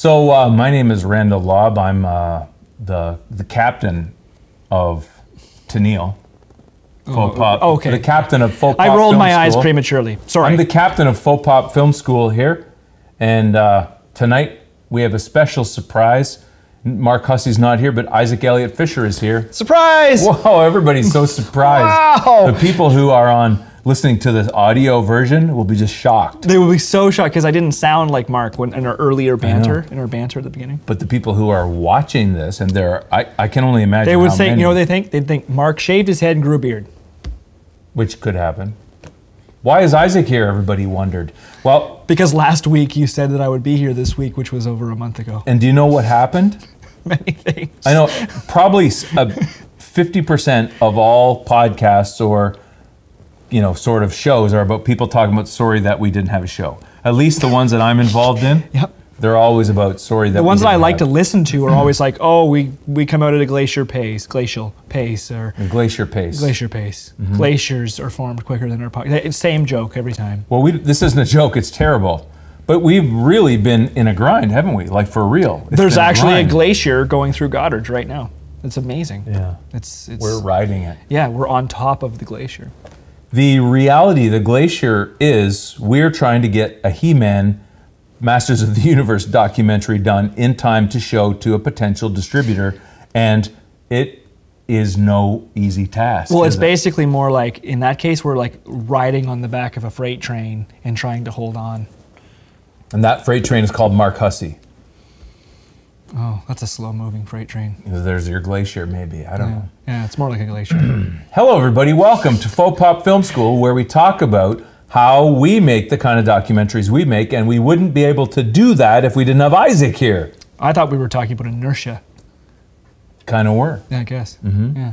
So my name is Randall Lobb. I'm the captain of Tennille. FauxPop. Oh, okay. The captain of FauxPop I rolled Film my eyes School. prematurely. Sorry. I'm the captain of FauxPop Film School here, and tonight we have a special surprise. Mark Hussey's not here, but Isaac Elliott-Fisher is here. Surprise! Whoa, everybody's so surprised. Wow! The people who are listening to the audio version will be just shocked. They will be so shocked because I didn't sound like Mark in our earlier banter, at the beginning. But the people who are watching this, and I can only imagine They would how think, many, you know what they think? They'd think Mark shaved his head and grew a beard. which could happen. Why is Isaac here, everybody wondered. Well, Because last week you said that I would be here this week, which was over a month ago. and do you know what happened? Many things. I know probably 50% of all podcasts or sort of shows are about people talking about sorry that we didn't have a show. At least the ones that I'm involved in. Yep. They're always about sorry that The we ones that I didn't like to have. listen to are always like, oh, we come out at a glacial pace, or Glacier pace. glacier pace. Glaciers are formed quicker than our podcast. Same joke every time. Well, this isn't a joke. It's terrible. But we've really been in a grind, haven't we? Like for real. It's There's been actually a grind. glacier going through Goddard right now. It's amazing. Yeah. It's We're riding it. Yeah, we're on top of the glacier. The reality, the glacier is we're trying to get a He-Man Masters of the Universe documentary done in time to show to a potential distributor, and it is no easy task. Well, it's is it? basically more like, in that case, we're like riding on the back of a freight train and trying to hold on. And that freight train is called Mark Hussey. Oh, that's a slow-moving freight train. There's your glacier, maybe. I don't know. Yeah, it's more like a glacier. Hello, everybody. Welcome to FauxPop Film School, where we talk about how we make the kind of documentaries we make, and we wouldn't be able to do that if we didn't have Isaac here. I thought we were talking about inertia. Kind of were. Yeah, I guess. Yeah.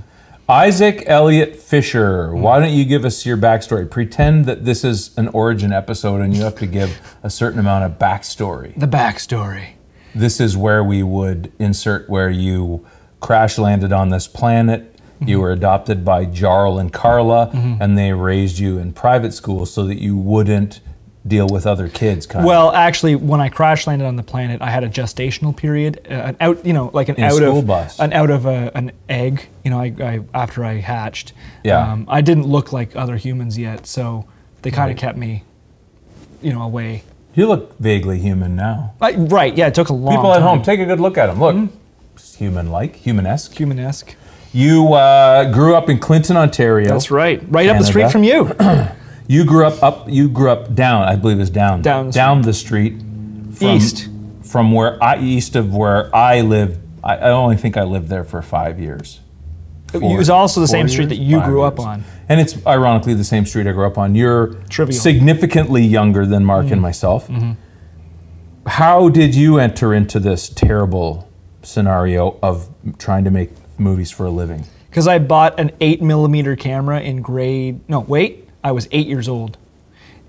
Isaac Elliott-Fisher, why don't you give us your backstory? Pretend that this is an origin episode and you have to give a certain amount of backstory. The backstory. This is where we would insert where you crash landed on this planet, you were adopted by Jarl and Carla, and they raised you in private school so that you wouldn't deal with other kids. Well, actually, when I crash landed on the planet, I had a gestational period, an out of an egg. After I hatched. Yeah. I didn't look like other humans yet, so they kind of kept me, away. You look vaguely human now. Right? Yeah, it took a long time. People at home, take a good look at him. Look, just human-like, human-esque. Human-esque. You grew up in Clinton, Ontario. That's right. Right up the street from you. You grew up down, I believe it was down the street. East of where I lived. I only think I lived there for 5 years. It was also the same street that you grew up on. And it's ironically the same street I grew up on. You're Trivial. Significantly younger than Mark and myself. How did you enter into this terrible scenario of trying to make movies for a living? Because I bought an 8mm camera in I was 8 years old,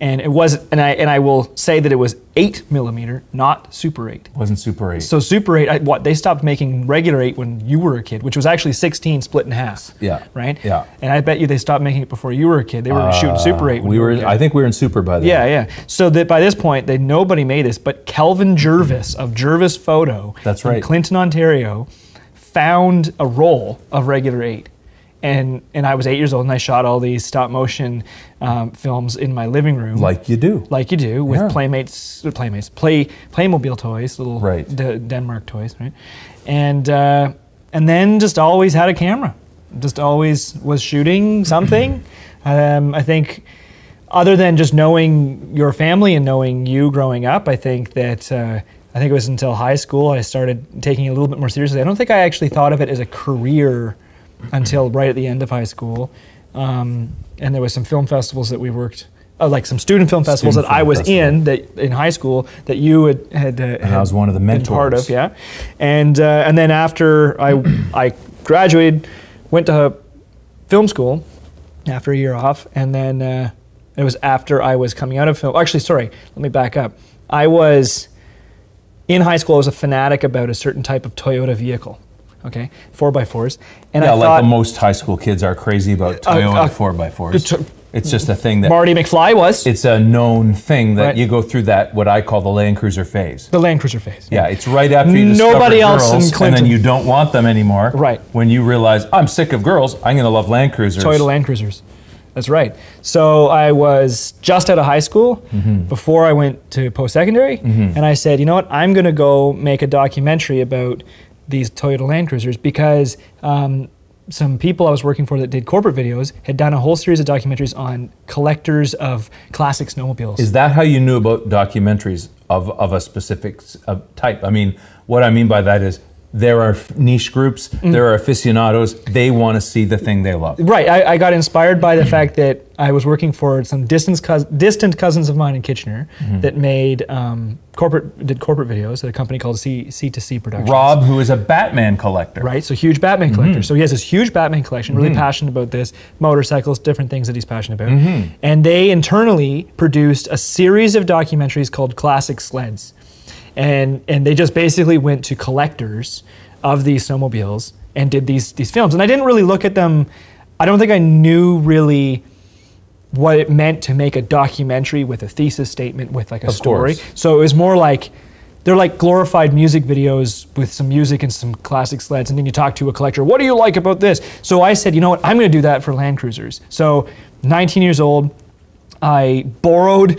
and it was, and I will say that it was 8mm, not Super 8. It wasn't Super 8. So Super 8, they stopped making regular 8 when you were a kid, which was actually 16 split in half. Yeah. Right. Yeah. And I bet you they stopped making it before you were a kid. They were shooting Super 8. When I think we were in Super by then. Yeah, yeah. So that by this point, nobody made this, but Kelvin Jervis of Jervis Photo, that's right, in Clinton, Ontario, found a roll of regular 8. And I was 8 years old, and I shot all these stop motion films in my living room. Like you do. Like you do, with Playmobil toys, little Denmark toys, right? And then just always had a camera. Just always was shooting something. I think, other than just knowing your family and knowing you growing up, I think that it was until high school I started taking it a little bit more seriously. I don't think I actually thought of it as a career until right at the end of high school. And there was some film festivals that we worked, like some student film festivals that I was in high school that you had I was one of the mentors. Been part of, yeah. And then after I graduated, went to film school after a year off, and then it was after I was coming out of film. Actually, sorry, let me back up. In high school, I was a fanatic about a certain type of Toyota vehicle. Okay, 4x4s. And yeah, like most high school kids are crazy about Toyota 4x4s. It's just a thing that Marty McFly was. It's a known thing that you go through that what I call the Land Cruiser phase. The Land Cruiser phase. Yeah, it's right after you discover Nobody else girls, in Clinton. and then you don't want them anymore. Right. When you realize I'm sick of girls, I'm going to love Land Cruisers. Toyota Land Cruisers. That's right. So I was just out of high school before I went to post-secondary, and I said, you know what, I'm going to go make a documentary about these Toyota Land Cruisers because some people I was working for that did corporate videos had done a whole series of documentaries on collectors of classic snowmobiles. Is that how you knew about documentaries of a specific type? I mean, what I mean by that is there are niche groups, there are aficionados, they want to see the thing they love. Right, I got inspired by the fact that I was working for some distant cousins of mine in Kitchener that made corporate videos at a company called C2C Productions. Rob, who is a Batman collector. Right, so huge Batman collector. So he has this huge Batman collection, really passionate about this, motorcycles, different things that he's passionate about. And they internally produced a series of documentaries called Classic Sleds. And they just basically went to collectors of these snowmobiles and did these films. And I didn't really look at them, I don't think I knew really what it meant to make a documentary with a thesis statement with like a story. So it was more like, they're like glorified music videos with some music and some classic sleds, and then you talk to a collector, what do you like about this? So I said, you know what, I'm gonna do that for Land Cruisers. So 19 years old, I borrowed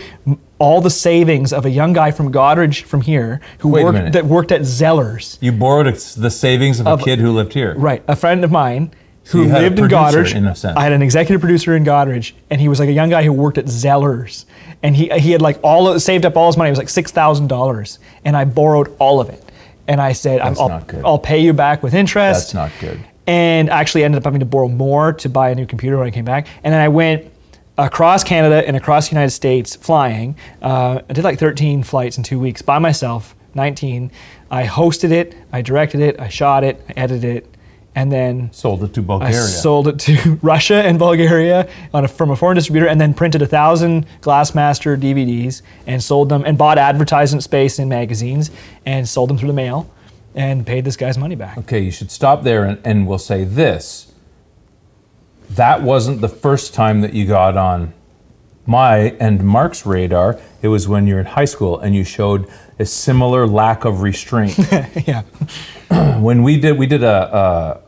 all the savings of a young guy from Goderich from here who worked at Zellers. You borrowed the savings of a kid who lived here. Right, a friend of mine who lived in Goderich. In a sense. I had an executive producer in Goderich, and he was like a young guy who worked at Zellers. And he had like saved up all his money. It was like $6,000, and I borrowed all of it. And I said, I'll pay you back with interest. That's not good. And actually ended up having to borrow more to buy a new computer when I came back. And then I went across Canada and across the United States flying. I did like 13 flights in 2 weeks by myself, 19. I hosted it, I directed it, I shot it, I edited it, and then sold it to Bulgaria. I sold it to Russia and Bulgaria from a foreign distributor, and then printed 1,000 Glassmaster DVDs and sold them, and bought advertisement space in magazines and sold them through the mail and paid this guy's money back. Okay, you should stop there and we'll say this. That wasn't the first time that you got on my and Mark's radar. It was when you were in high school and you showed a similar lack of restraint. Yeah. When we did it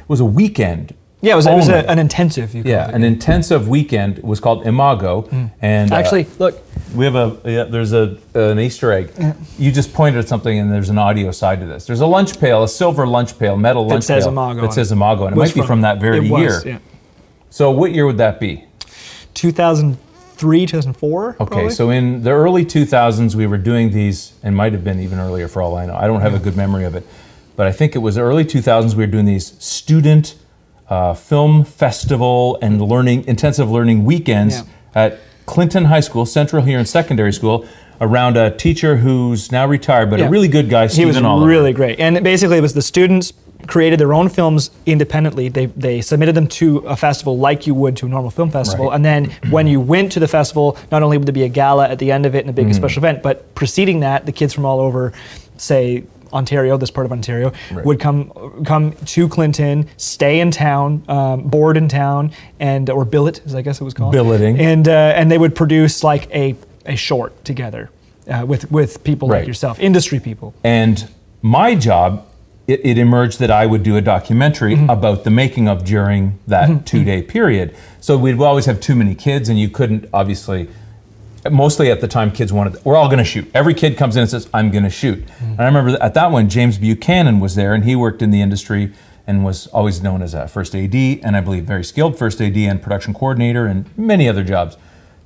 was a weekend. Yeah, it was an intensive. An intensive weekend. It was called Imago. And actually, look, we have there's an Easter egg. Yeah. You just pointed at something, and there's an audio side to this. There's a lunch pail, a silver lunch pail, metal lunch pail that says Imago, and it might be from that very year. Yeah. So what year would that be? 2003, 2004. Okay, probably? So in the early 2000s, we were doing these, and might have been even earlier for all I know. I don't have a good memory of it, but I think it was early 2000s. We were doing these student film festival and intensive learning weekends at Clinton High School, Central here in secondary school, around a teacher who's now retired, but a really good guy, Stephen Oliver. He was really great. And basically it was the students created their own films independently. They submitted them to a festival like you would to a normal film festival. Right. And then when you went to the festival, not only would there be a gala at the end of it and a big special event, but preceding that, the kids from all over, say, Ontario, this part of Ontario, would come to Clinton, stay in town, board in town, or billet, as I guess it was called. Billeting. And they would produce like a short together with people like yourself, industry people. And my job, it emerged that I would do a documentary about the making of during that 2-day period. So we'd always have too many kids, and you couldn't obviously. Mostly at the time, kids wanted, we're all going to shoot. Every kid comes in and says, I'm going to shoot. And I remember at that one, James Buchanan was there, and he worked in the industry and was always known as a first AD, and I believe very skilled first AD and production coordinator and many other jobs.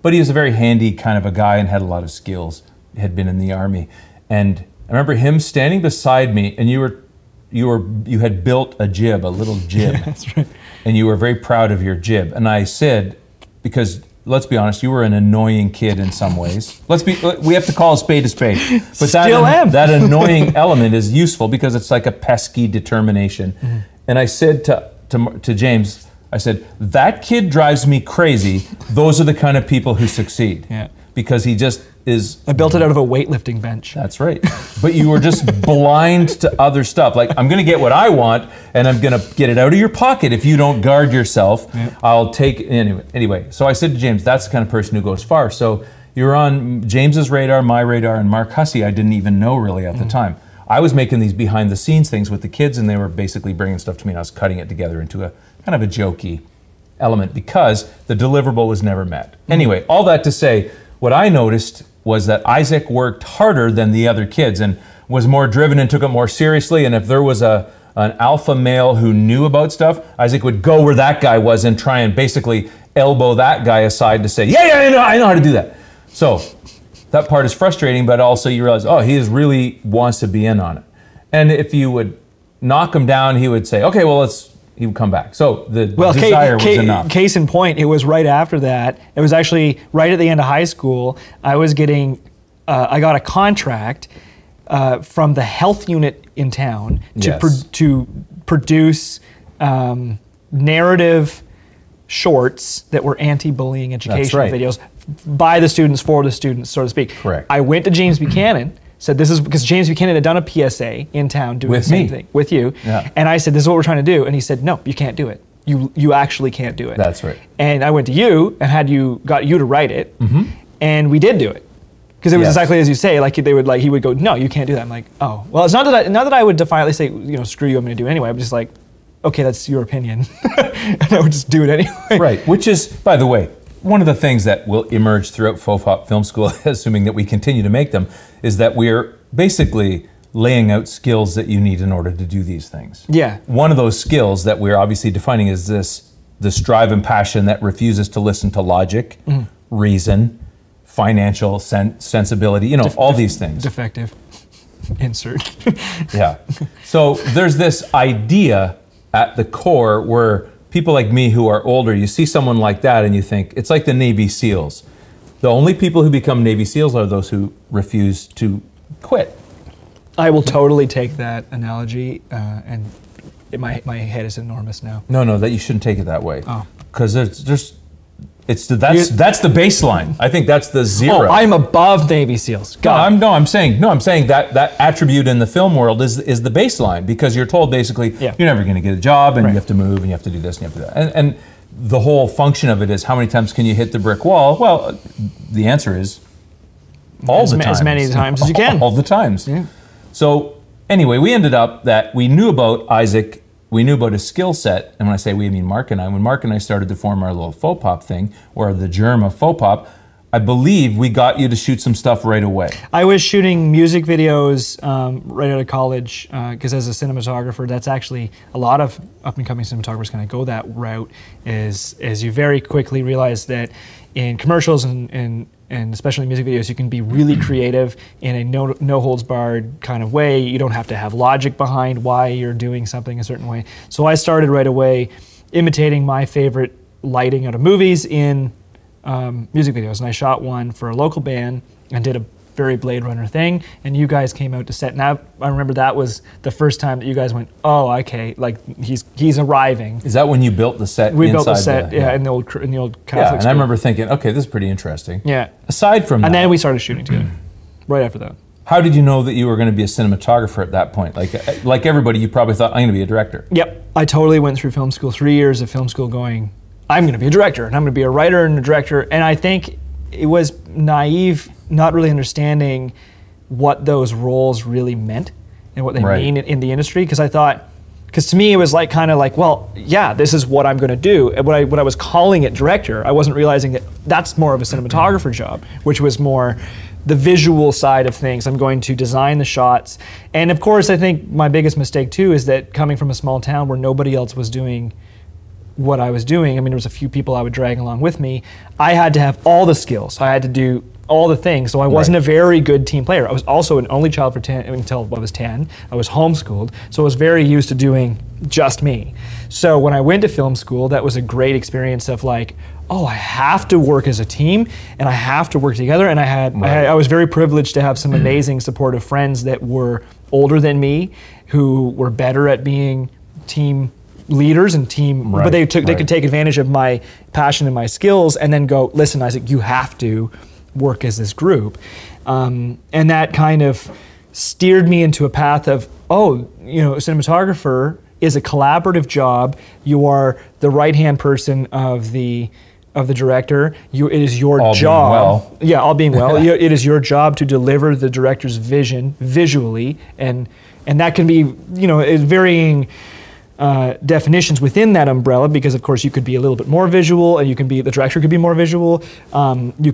But he was a very handy kind of a guy and had a lot of skills, had been in the Army. And I remember him standing beside me, and you had built a jib, a little jib. Yeah, that's right. And you were very proud of your jib. And I said, because let's be honest, you were an annoying kid in some ways. We have to call a spade a spade. But that annoying element is useful because it's like a pesky determination. And I said to James, I said, that kid drives me crazy. Those are the kind of people who succeed. Yeah. Because he just is... I built it out of a weightlifting bench. That's right. But you were just blind to other stuff. Like, I'm going to get what I want, and I'm going to get it out of your pocket if you don't guard yourself. Yeah. I'll take... Anyway, so I said to James, that's the kind of person who goes far. So you're on James's radar, my radar, and Mark Hussey I didn't even know really at the time. I was making these behind-the-scenes things with the kids, and they were basically bringing stuff to me, and I was cutting it together into a kind of a jokey element because the deliverable was never met. Anyway, all that to say, what I noticed was that Isaac worked harder than the other kids and was more driven and took it more seriously. And if there was an alpha male who knew about stuff, Isaac would go where that guy was and try and basically elbow that guy aside to say, yeah, I know how to do that. So that part is frustrating, but also you realize, oh, he really wants to be in on it. And if you would knock him down, he would say, okay, well, he would come back. So the desire was enough. Case in point, it was right after that. It was actually right at the end of high school. I was getting, I got a contract from the health unit in town to produce narrative shorts that were anti-bullying educational videos by the students, for the students, so to speak. Correct. I went to James Buchanan, said this is, because James Buchanan had done a PSA in town doing the same thing with you. Yeah. And I said, this is what we're trying to do. And he said, no, you can't do it. You actually can't do it. That's right. And I went to you and got you to write it. And we did do it. Because it was exactly as you say, like he would go, no, you can't do that. I'm like, oh, well, it's not that I would defiantly say, screw you, I'm gonna do it anyway. I'm just like, okay, that's your opinion. And I would just do it anyway. Right, which is, by the way, one of the things that will emerge throughout FauxPop Film School, assuming that we continue to make them, is that we're basically laying out skills that you need in order to do these things. Yeah. One of those skills that we're obviously defining is this drive and passion that refuses to listen to logic, reason, financial sensibility, all these things. Defective. Insert. Yeah. So there's this idea at the core where people like me who are older, you see someone like that and you think, it's like the Navy SEALs. The only people who become Navy SEALs are those who refuse to quit. I will totally take that analogy, and my head is enormous now. No, that you shouldn't take it that way. Oh. Because that's the baseline. I think that's the zero. Oh, I'm above Navy SEAls. I'm saying that attribute in the film world is the baseline, because you're told basically you're never going to get a job, and you have to move, and you have to do this, and you have to do that. And the whole function of it is, how many times can you hit the brick wall? Well, the answer is all the times. As many times as you can. All the times. Yeah. So anyway, we ended up that we knew about Isaac. We knew about his skill set, and when I say we, I mean Mark and I. When Mark and I started to form our little FauxPop thing, or the germ of FauxPop, I believe we got you to shoot some stuff right away. I was shooting music videos right out of college, because as a cinematographer, that's actually a lot of up-and-coming cinematographers kind of go that route, is you very quickly realize that in commercials and especially music videos, you can be really creative in a no-holds-barred kind of way. You don't have to have logic behind why you're doing something a certain way. So I started right away imitating my favorite lighting out of movies in music videos. And I shot one for a local band and did a very Blade Runner thing, and you guys came out to set. And I remember that was the first time that you guys went, oh, okay, like he's arriving. Is that when you built the set? We built the set, in the old Catholic school. And I remember thinking, okay, this is pretty interesting. Yeah. Aside from that. And then we started shooting together, right after that. How did you know that you were going to be a cinematographer at that point? Like everybody, you probably thought, I'm going to be a director. Yep. I totally went through film school, 3 years of film school going, I'm going to be a director, and I'm going to be a writer and a director. And I think it was naive, not really understanding what those roles really meant and what they mean in the industry. Because to me it was like kind of like, well, yeah, this is what I'm going to do. And what I was calling it director, I wasn't realizing that that's more of a cinematographer job, which was more the visual side of things. I'm going to design the shots. And of course, I think my biggest mistake too is that coming from a small town where nobody else was doing what I was doing, I mean, there was a few people I would drag along with me. I had to have all the skills. I had to do all the things, so I wasn't a very good team player. I was also an only child until I was 10. I was homeschooled, so I was very used to doing just me. So when I went to film school, that was a great experience of like, oh, I have to work as a team, and I have to work together, and I was very privileged to have some amazing supportive friends that were older than me, who were better at being team leaders and team, but they could take advantage of my passion and my skills and then go, listen, Isaac, you have to work as this group. And that kind of steered me into a path of, oh, you know, a cinematographer is a collaborative job. You are the right-hand person of the director. It is your all job. Being well. Yeah, all being well. It is your job to deliver the director's vision visually, and that can be, you know, varying definitions within that umbrella, because of course you could be a little bit more visual, and the director could be more visual. You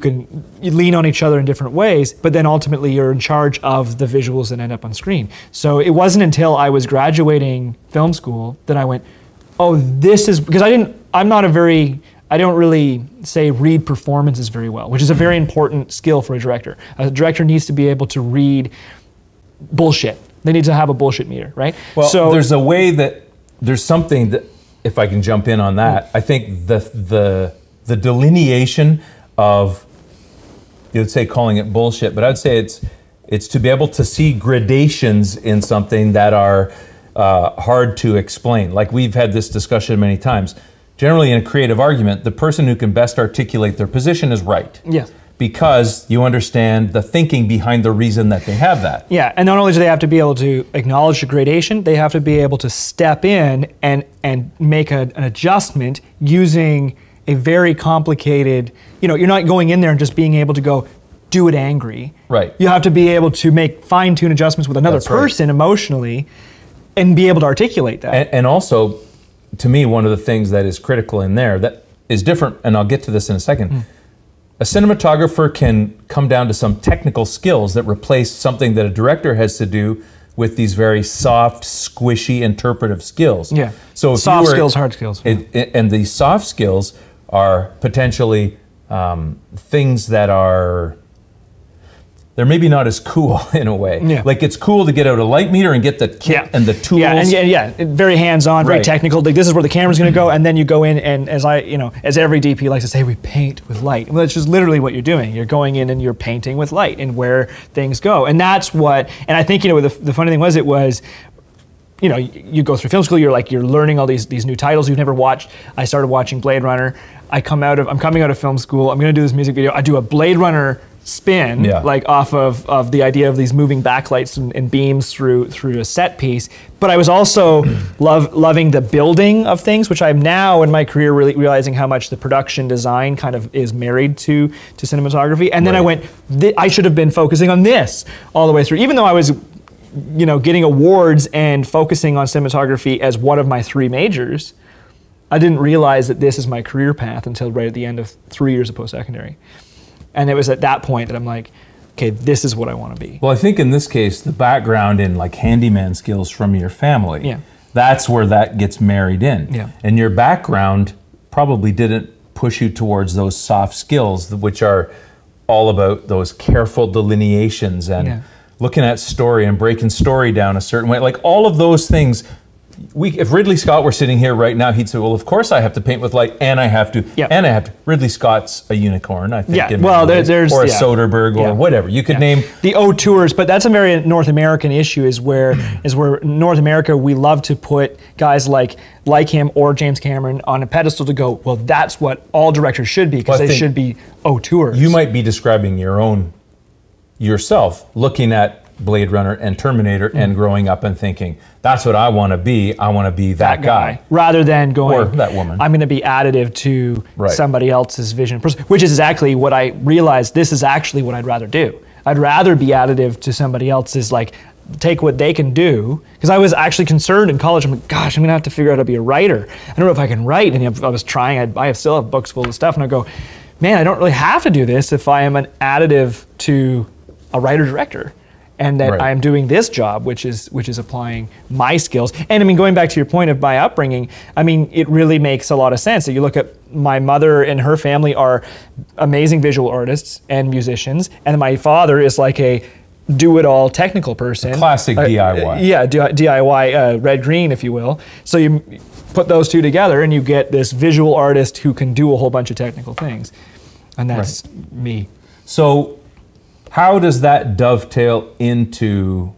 lean on each other in different ways, but then ultimately you're in charge of the visuals that end up on screen. So it wasn't until I was graduating film school that I went, oh, this is, because I don't really say read performances very well, which is a very important skill for a director. A director needs to be able to read bullshit. They need to have a bullshit meter, right? Well, so there's a way that, there's something that, if I can jump in on that, I think the delineation of, you would say calling it bullshit, but I'd say it's to be able to see gradations in something that are hard to explain. Like we've had this discussion many times. Generally, in a creative argument, the person who can best articulate their position is right. Yes. Because you understand the thinking behind the reason that they have that. Yeah, and not only do they have to be able to acknowledge the gradation, they have to be able to step in and make an adjustment using a very complicated, you know, you're not going in there and just being able to go, do it angry. Right. You have to be able to make fine-tune adjustments with another person emotionally and be able to articulate that. And also, to me, one of the things that is critical in there that is different, and I'll get to this in a second, a cinematographer can come down to some technical skills that replace something that a director has to do with these very soft, squishy, interpretive skills. Yeah, so if soft skills, hard skills. And these soft skills are potentially things that are, they're maybe not as cool in a way. Yeah. Like it's cool to get out a light meter and get the kit and the tools. Yeah, very hands-on, very technical. Like, this is where the camera's going to go, and then you go in, and as every DP likes to say, we paint with light. Well, that's just literally what you're doing. You're going in and you're painting with light and where things go, and that's what. And I think, you know, the funny thing was, it was, you know, you go through film school, you're learning all these new titles you've never watched. I started watching Blade Runner. I'm coming out of film school. I'm going to do this music video. I do a Blade Runner spin, like off of the idea of these moving backlights and beams through a set piece. But I was also loving the building of things, which I'm now in my career really realizing how much the production design kind of is married to cinematography. And then I went, I should have been focusing on this all the way through, even though I was, you know, getting awards and focusing on cinematography as one of my 3 majors. I didn't realize that this is my career path until right at the end of 3 years of post-secondary. And it was at that point that I'm like, okay, this is what I want to be. Well, I think in this case, the background in like handyman skills from your family, that's where that gets married in. Yeah. And your background probably didn't push you towards those soft skills, which are all about those careful delineations and looking at story and breaking story down a certain way. Like all of those things, if Ridley Scott were sitting here right now, he'd say, well, of course I have to paint with light, and I have to, and I have to. Ridley Scott's a unicorn, I think. In well, there's or a Soderbergh or whatever. You could name the auteurs, but that's a very North American issue. Is where North America, we love to put guys like him or James Cameron on a pedestal to go, well, that's what all directors should be, because they should be auteurs. You might be describing yourself, looking at Blade Runner and Terminator and growing up and thinking, that's what I want to be. I want to be that guy. Rather than going, or that woman. I'm going to be additive to somebody else's vision, which is exactly what I realized, this is actually what I'd rather do. I'd rather be additive to somebody else's, like, take what they can do. Because I was actually concerned in college, I'm like, gosh, I'm going to have to figure out how to be a writer. I don't know if I can write. And I was trying, I still have books full of stuff, and I go, man, I don't really have to do this if I am an additive to a writer-director. And that I am doing this job, which is applying my skills. And I mean, going back to your point of my upbringing, I mean, it really makes a lot of sense. So you look at my mother and her family are amazing visual artists and musicians, and my father is like a do-it-all technical person. Classic DIY. Yeah, DIY, red-green, if you will. So you put those two together, and you get this visual artist who can do a whole bunch of technical things. And that's me. So how does that dovetail into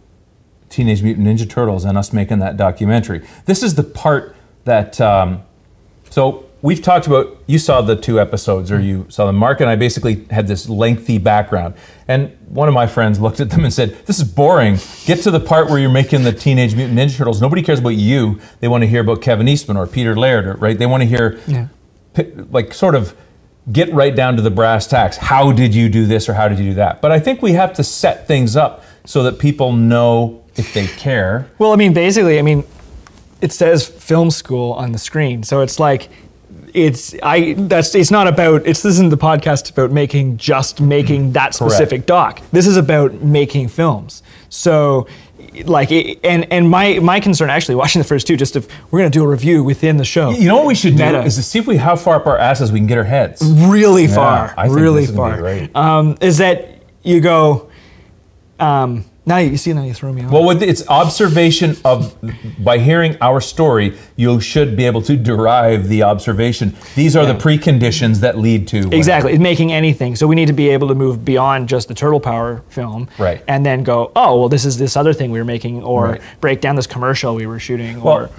Teenage Mutant Ninja Turtles and us making that documentary? This is the part that, so we've talked about, you saw the 2 episodes, or you saw them. Mark and I basically had this lengthy background. And one of my friends looked at them and said, this is boring. Get to the part where you're making the Teenage Mutant Ninja Turtles. Nobody cares about you. They want to hear about Kevin Eastman or Peter Laird, or, right? They want to hear, like, sort of get right down to the brass tacks. How did you do this or how did you do that? But I think we have to set things up so that people know if they care. Well, I mean, basically, I mean, it says film school on the screen. So it's like, this isn't the podcast about making that specific doc. This is about making films. So like, and my concern actually watching the first 2, just if we're going to do a review within the show. You know what we should do is to see if how far up our asses we can get our heads. Really far, I think really this far. Be great. Is that you go, now you throw me off. Well, it's observation of, by hearing our story, you should be able to derive the observation. These are the preconditions that lead to exactly. It's making anything. So we need to be able to move beyond just the Turtle Power film, and then go, oh, well, this is this other thing we were making, or break down this commercial we were shooting, or.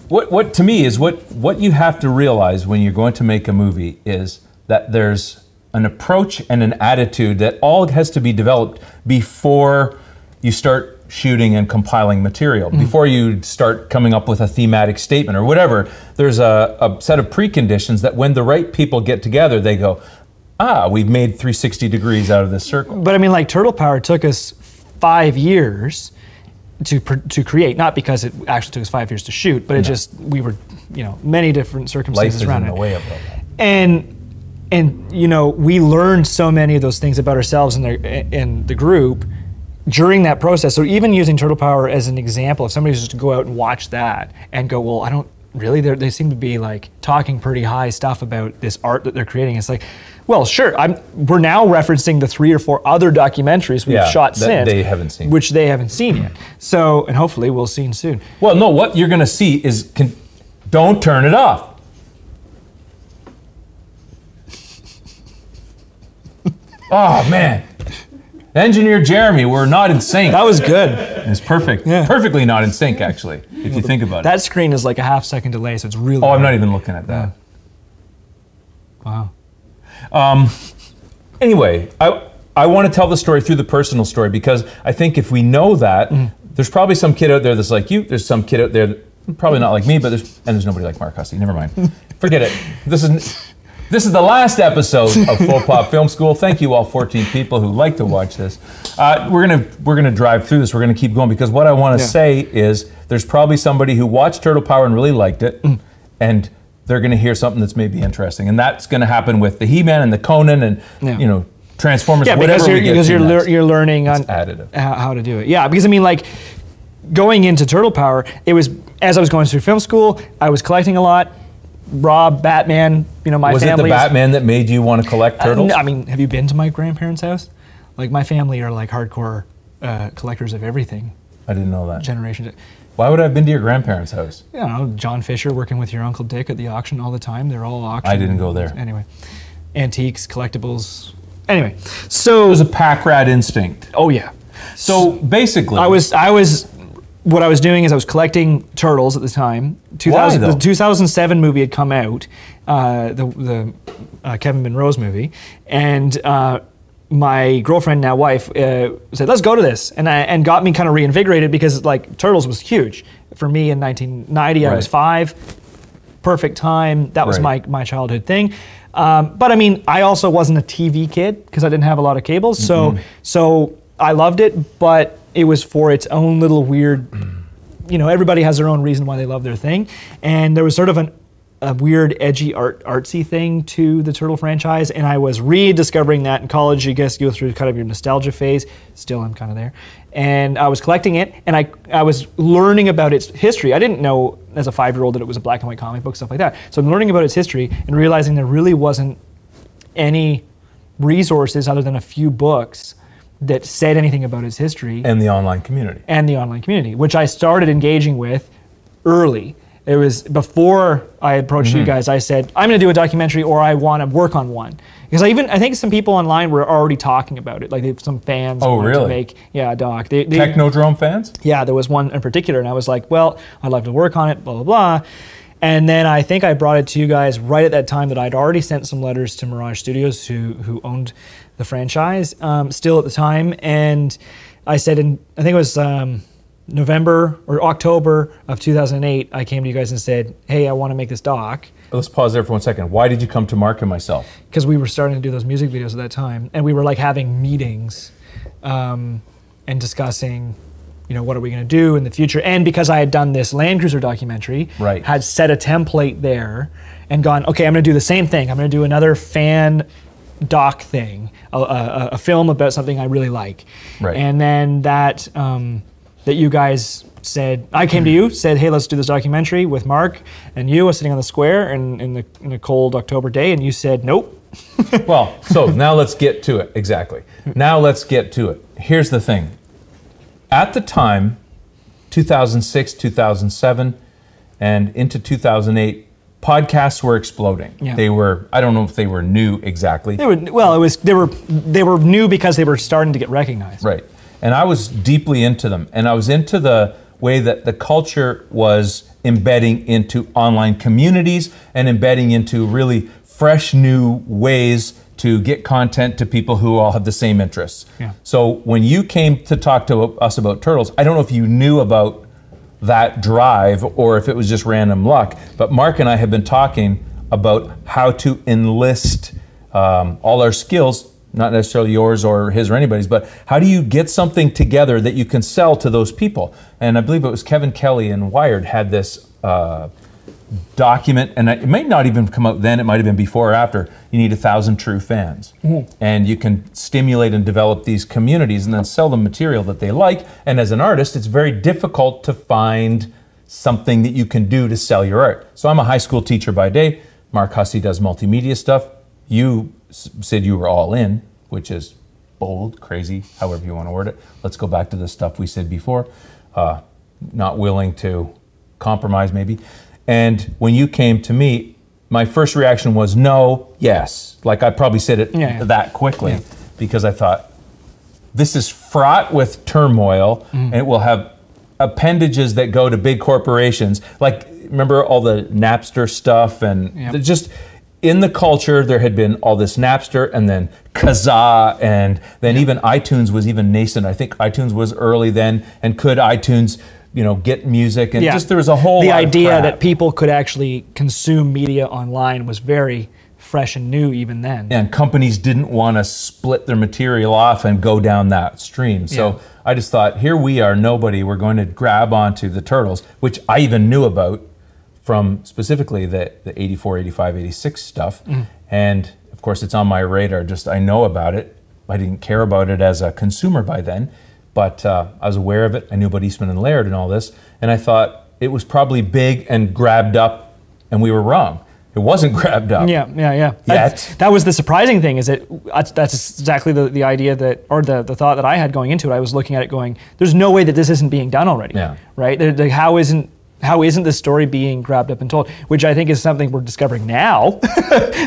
What to me is what you have to realize when you're going to make a movie is that there's an approach and an attitude that all has to be developed before you start shooting and compiling material, before you start coming up with a thematic statement or whatever. There's a set of preconditions that when the right people get together, they go, we've made 360 degrees out of this circle. But I mean, like, Turtle Power took us 5 years to create, not because it actually took us 5 years to shoot, but it just, we were, many different circumstances around it. Life is in the way of that. And we learned so many of those things about ourselves in the group during that process. So even using Turtle Power as an example, if somebody was just to go out and watch that and go, well, I don't really, they seem to be like talking pretty high stuff about this art that they're creating. It's like, well, sure, we're now referencing the 3 or 4 other documentaries we've shot since. They haven't seen. Which they haven't seen yet. So, and hopefully we'll see soon. Well, no, what you're gonna see is, don't turn it off. Oh, man. Engineer Jeremy, we're not in sync. That was good. It's perfect. Yeah. Perfectly not in sync, actually, if you think about it. That screen is like a half-second delay, so it's really I'm not even looking at that. Wow. Anyway, I want to tell the story through the personal story, because I think if we know that, there's probably some kid out there that's like you, there's some kid out there, probably not like me, but there's nobody like Mark Hussey. Never mind. Forget it. This is the last episode of FauxPop Film School. Thank you all 14 people who like to watch this. We're gonna drive through this. We're gonna keep going, because what I want to say is there's probably somebody who watched Turtle Power and really liked it, and they're gonna hear something that's maybe interesting, and that's gonna happen with the He-Man and the Conan and Transformers. Yeah, because you're learning on additive how to do it. Yeah, because I mean, like, going into Turtle Power, it was as I was going through film school, I was collecting a lot. Rob, Batman, my family. Was it the Batman that made you want to collect turtles? I mean, have you been to my grandparents' house? Like, my family are like hardcore collectors of everything. I didn't know that. Generations. Why would I have been to your grandparents' house? John Fisher working with your Uncle Dick at the auction all the time. They're all auction. I didn't go there. Anyway, antiques, collectibles. Anyway, so it was a pack rat instinct. Oh yeah. So basically, what I was doing is I was collecting turtles at the time. Why, though? The 2007 movie had come out, the Kevin Monroe's movie, and my girlfriend, now wife, said, "Let's go to this," and got me kind of reinvigorated, because like Turtles was huge for me in 1990. I was 5, perfect time. That was my childhood thing. But I mean, I also wasn't a TV kid because I didn't have a lot of cables, so I loved it, but it was for its own little weird, everybody has their own reason why they love their thing. And there was sort of a weird, edgy, artsy thing to the Turtle franchise. And I was rediscovering that in college. I guess you go through kind of your nostalgia phase. Still, I'm kind of there. And I was collecting it, and I was learning about its history. I didn't know as a 5-year-old that it was a black and white comic book, stuff like that. So I'm learning about its history and realizing there really wasn't any resources other than a few books that said anything about its history. And the online community. And the online community, which I started engaging with early. It was before I approached you guys, I said, I'm gonna do a documentary, or I wanna work on one. Because I think some people online were already talking about it. Like some fans wanted to make a doc. Technodrome fans? Yeah, there was one in particular, and I was like, well, I'd love to work on it, blah, blah, blah. And then I think I brought it to you guys right at that time that I'd already sent some letters to Mirage Studios, who owned the franchise, still at the time. And I said, I think it was November or October of 2008, I came to you guys and said, hey, I want to make this doc. Let's pause there for 1 second. Why did you come to Mark and myself? Because we were starting to do those music videos at that time. And we were like having meetings and discussing, you know, what are we going to do in the future? And because I had done this Land Cruiser documentary, right, had set a template there and gone, okay, I'm going to do the same thing. I'm going to do another fan doc thing, a film about something I really like. Right. And then that you guys said, I came to you, said, hey, let's do this documentary with Mark and you. I was sitting on the square in a cold October day, and you said, nope. Well, so now let's get to it. Exactly. Now let's get to it. Here's the thing. At the time, 2006, 2007, and into 2008, podcasts were exploding. Yeah. They were, I don't know if they were new exactly. They were, well, they were new because they were starting to get recognized. Right. And I was deeply into them. And I was into the way that the culture was embedding into online communities and embedding into really fresh new ways to get content to people who all have the same interests. Yeah. So when you came to talk to us about Turtles, I don't know if you knew about that drive or if it was just random luck, but Mark and I have been talking about how to enlist all our skills, not necessarily yours or his or anybody's, but how do you get something together that you can sell to those people? And I believe it was Kevin Kelly and Wired had this document, and it might not even come out then, it might have been before or after. You need 1,000 true fans. Mm-hmm. And you can stimulate and develop these communities and then sell them material that they like. And as an artist, it's very difficult to find something that you can do to sell your art. So I'm a high school teacher by day. Mark Hussey does multimedia stuff. You said you were all in, which is bold, crazy, however you want to word it. Let's go back to the stuff we said before. Not willing to compromise maybe. And when you came to me, my first reaction was no, yes. Like I probably said it that quickly because I thought, this is fraught with turmoil and it will have appendages that go to big corporations. Like, remember all the Napster stuff and just in the culture, there had been all this Napster and then Kazaa and then even iTunes was even nascent. I think iTunes was early then, and could iTunes, you know, get music and just there was a whole the lot idea of crap. that people could actually consume media online was very fresh and new even then. And companies didn't want to split their material off and go down that stream. So I just thought, here we are, nobody, we're going to grab onto the Turtles, which I even knew about from specifically the 84, 85, 86 stuff. And of course it's on my radar, just I know about it. I didn't care about it as a consumer by then, but I was aware of it. I knew about Eastman and Laird and all this. And I thought it was probably big and grabbed up, and we were wrong. It wasn't grabbed up. Yeah. That was the surprising thing, is that that's exactly the idea that, or the thought that I had going into it. I was looking at it going, there's no way that this isn't being done already, right? How isn't this story being grabbed up and told? Which I think is something we're discovering now.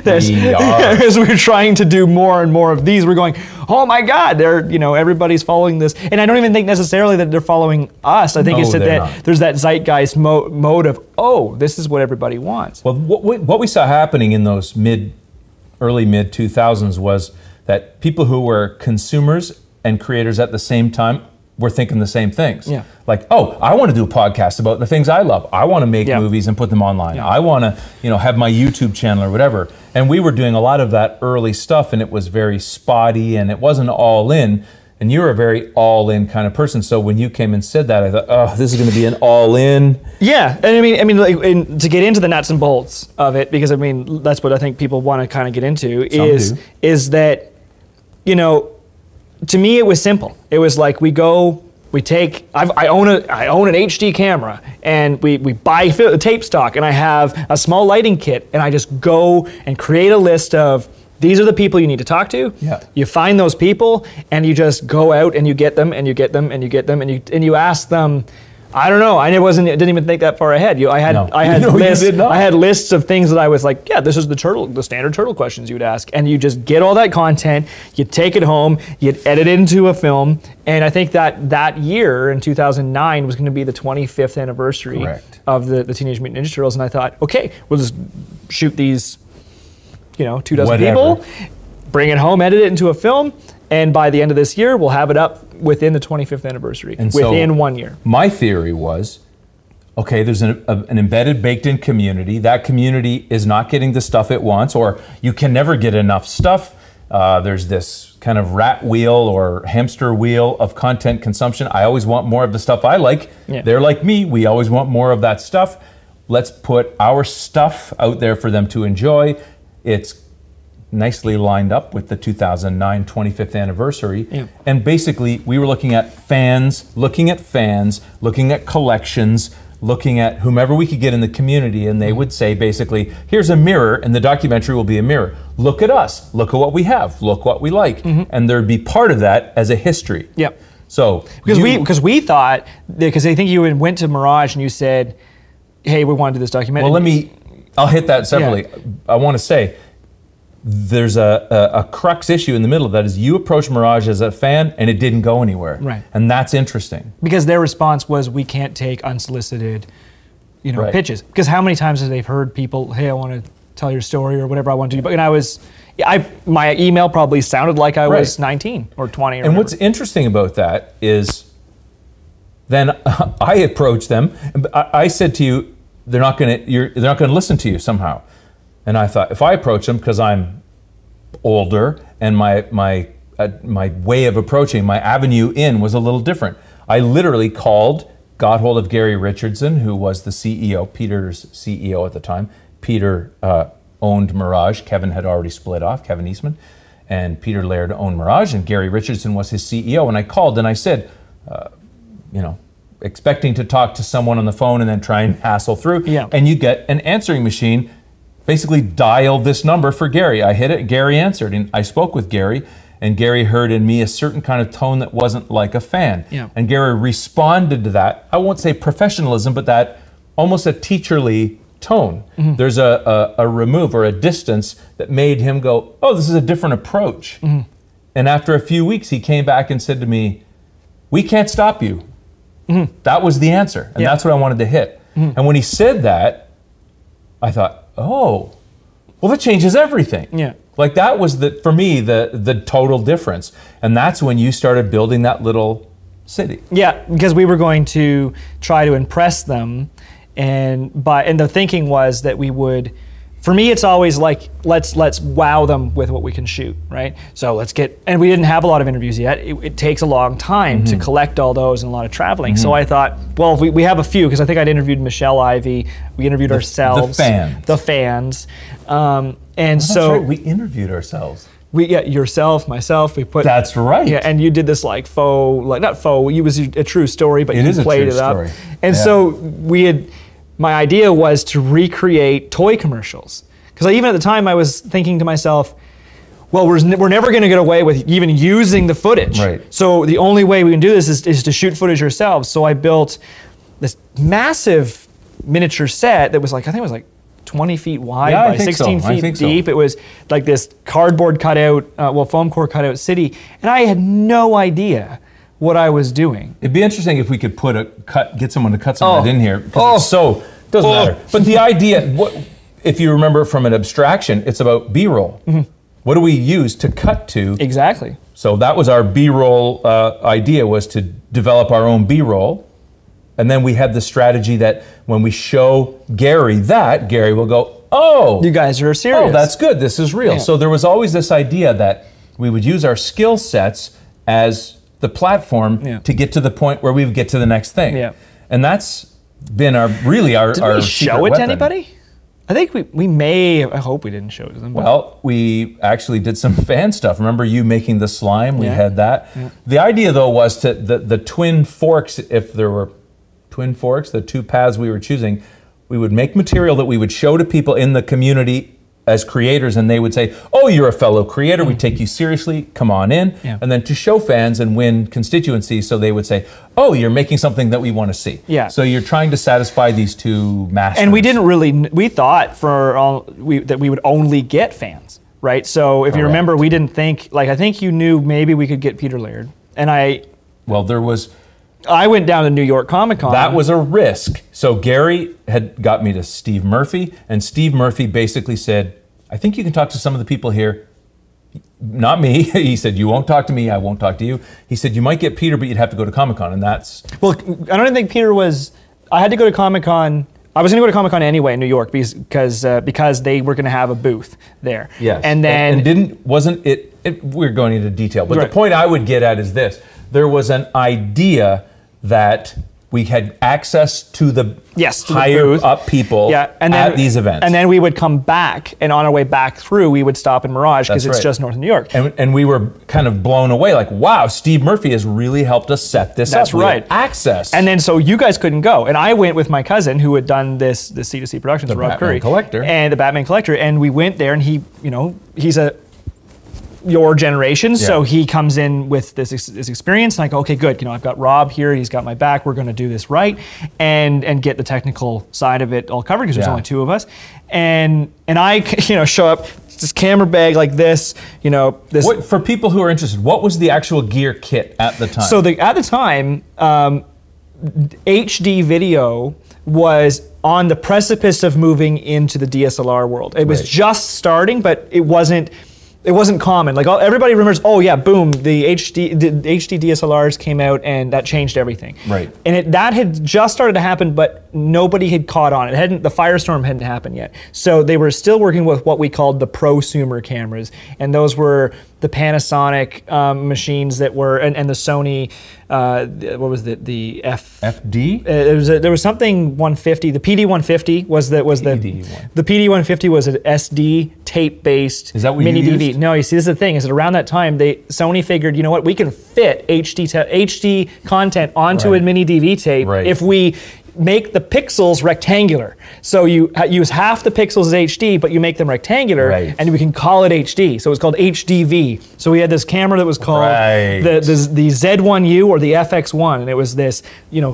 As we're trying to do more and more of these, we're going, oh my God, everybody's following this. And I don't even think necessarily that they're following us. I think it's that there's that zeitgeist mode of, oh, this is what everybody wants. Well, what we saw happening in those early mid 2000s was that people who were consumers and creators at the same time were thinking the same things. Like, oh, I want to do a podcast about the things I love. I want to make movies and put them online. I want to, have my YouTube channel or whatever. And we were doing a lot of that early stuff, and it was very spotty, and it wasn't all in. And you're a very all in kind of person. So when you came and said that, I thought, oh, this is going to be an all in. Yeah, and I mean, like, to get into the nuts and bolts of it, because I mean, that's what I think people want to kind of get into is that, to me, it was simple. It was like I own an HD camera, and we buy tape stock, and I have a small lighting kit, and I just go and create a list of, these are the people you need to talk to. You find those people, and you just go out and you get them, and you get them, and you get them, and you ask them, I don't know. I didn't even think that far ahead. I had lists of things that I was like, yeah, this is the standard turtle questions you would ask, and you just get all that content, you take it home, you edit it into a film, and I think that year in 2009 was going to be the 25th anniversary Correct. of the Teenage Mutant Ninja Turtles, and I thought, okay, we'll just shoot these, 24 people, bring it home, edit it into a film. And by the end of this year, we'll have it up within the 25th anniversary, and within 1 year. My theory was, okay, there's an embedded, baked-in community. That community is not getting the stuff it wants, or you can never get enough stuff. There's this kind of rat wheel or hamster wheel of content consumption. I always want more of the stuff I like. Yeah. They're like me. We always want more of that stuff. Let's put our stuff out there for them to enjoy. It's nicely lined up with the 2009 25th anniversary. Yeah. And basically, we were looking at fans, looking at collections, looking at whomever we could get in the community, and they would say basically, here's a mirror, and the documentary will be a mirror. Look at us, look at what we have, look what we like. And there'd be part of that as a history. Yep. So because we thought, because I think you went to Mirage and you said, hey, we want to do this documentary. Well, I'll hit that separately. Yeah. I want to say, there's a crux issue in the middle of that is you approached Mirage as a fan and it didn't go anywhere. Right. And that's interesting. Because their response was, we can't take unsolicited, right. pitches. Because how many times have they heard people, hey, I want to tell your story or whatever I want to do. And my email probably sounded like I was 19 or 20 or And whatever. What's interesting about that is then I approached them and I said to you, they're not going to listen to you somehow. And I thought, if I approach them, because I'm older and my way of approaching, my avenue in was a little different. I literally got hold of Gary Richardson, who was the CEO, Peter's CEO at the time. Peter owned Mirage. Kevin had already split off, Kevin Eastman. And Peter Laird owned Mirage, and Gary Richardson was his CEO. And I called and I said, expecting to talk to someone on the phone and then try and hassle through. Yeah. And you get an answering machine. Basically dialed this number for Gary. I hit it, Gary answered, and I spoke with Gary, and Gary heard in me a certain kind of tone that wasn't like a fan. Yeah. And Gary responded to that, I won't say professionalism, but that almost a teacherly tone. There's a remove or a distance that made him go, oh, this is a different approach. And after a few weeks, he came back and said to me, we can't stop you. That was the answer, and that's what I wanted to hit. And when he said that, I thought, oh, well, that changes everything. Yeah. Like that was for me the total difference. And that's when you started building that little city. Yeah, because we were going to try to impress them, and the thinking was that we would. For me, it's always like, let's wow them with what we can shoot, right? So and we didn't have a lot of interviews yet. It takes a long time to collect all those and a lot of traveling. So I thought, well, if we have a few, because I think I'd interviewed Michelle Ivy, we interviewed ourselves. The fans. And so right. We interviewed ourselves. Yourself, myself, we put. That's right. Yeah, and you did this not faux, it was a true story, but you played it up. And so my idea was to recreate toy commercials. Because even at the time I was thinking to myself, well, we're never going to get away with even using the footage. Right. So the only way we can do this is to shoot footage ourselves. So I built this massive miniature set that was I think it was 20 feet wide by 16 feet deep. It was like this cardboard cutout, foam core cutout city. And I had no idea what I was doing. It'd be interesting if we could get someone to cut some of that in here. Doesn't matter. But the idea, if you remember from an abstraction, it's about B-roll. What do we use to cut to? Exactly. So that was our B-roll idea, was to develop our own B-roll. And then we had the strategy that when we show Gary will go, oh, you guys are serious. Oh, that's good. This is real. Yeah. So there was always this idea that we would use our skill sets as the platform to get to the point where we would get to the next thing. Yeah. And that's been our Did we show it weapon. To anybody? I think we may. I hope we didn't show it to them. Well, we actually did some fan stuff. Remember you making the slime? We had that. Yeah. The idea though was to the twin forks. If there were twin forks, the two paths we were choosing, we would make material that we would show to people in the community as creators, and they would say, oh, you're a fellow creator, we take you seriously, come on in. Yeah. And then to show fans and win constituencies, so they would say, oh, you're making something that we want to see. Yeah. So you're trying to satisfy these two masters. And we didn't really, we thought that we would only get fans, right? So if you remember, we didn't think, like, I think you knew maybe we could get Peter Laird. And I went down to New York Comic Con. That was a risk. So Gary had got me to Steve Murphy, and Steve Murphy basically said, I think you can talk to some of the people here. Not me. He said, you won't talk to me, I won't talk to you. He said, you might get Peter, but you'd have to go to Comic Con, and that's... Well, I don't think Peter was... I had to go to Comic Con. I was going to go to Comic Con anyway in New York because they were going to have a booth there. Yes. And then... we're going into detail, but the point I would get at is this. There was an idea that we had access to the higher up people at these events. And then we would come back, and on our way back through, we would stop in Mirage because it's just north of New York. And we were kind of blown away, like, wow, Steve Murphy has really helped us set this up. That's right. Access. And then so you guys couldn't go. And I went with my cousin who had done this C2C Productions, Rob Curry. And the Batman Collector. And we went there, and he's your generation, so he comes in with this experience, and I go, okay, good, I've got Rob here, he's got my back, we're going to do this right, and get the technical side of it all covered, because there's only two of us, and I, show up, this camera bag like this, for people who are interested, what was the actual gear kit at the time? So at the time, HD video was on the precipice of moving into the DSLR world. It was just starting, but it wasn't common. Like everybody remembers, oh yeah, boom, the HD DSLRs came out and that changed everything. Right. And that had just started to happen, but nobody had caught on. The Firestorm hadn't happened yet. So they were still working with what we called the prosumer cameras, and those were the Panasonic machines that were, and the Sony, what was it, the FD? There was something 150. The PD150 was the PD150 was an SD tape-based mini DV. No, you see, this is the thing. Is that around that time, Sony figured, you know what, we can fit HD content onto a mini DV tape if we make the pixels rectangular. So you use half the pixels as HD, but you make them rectangular, and we can call it HD. So it was called HDV. So we had this camera that was called the Z1U or the FX1, and it was this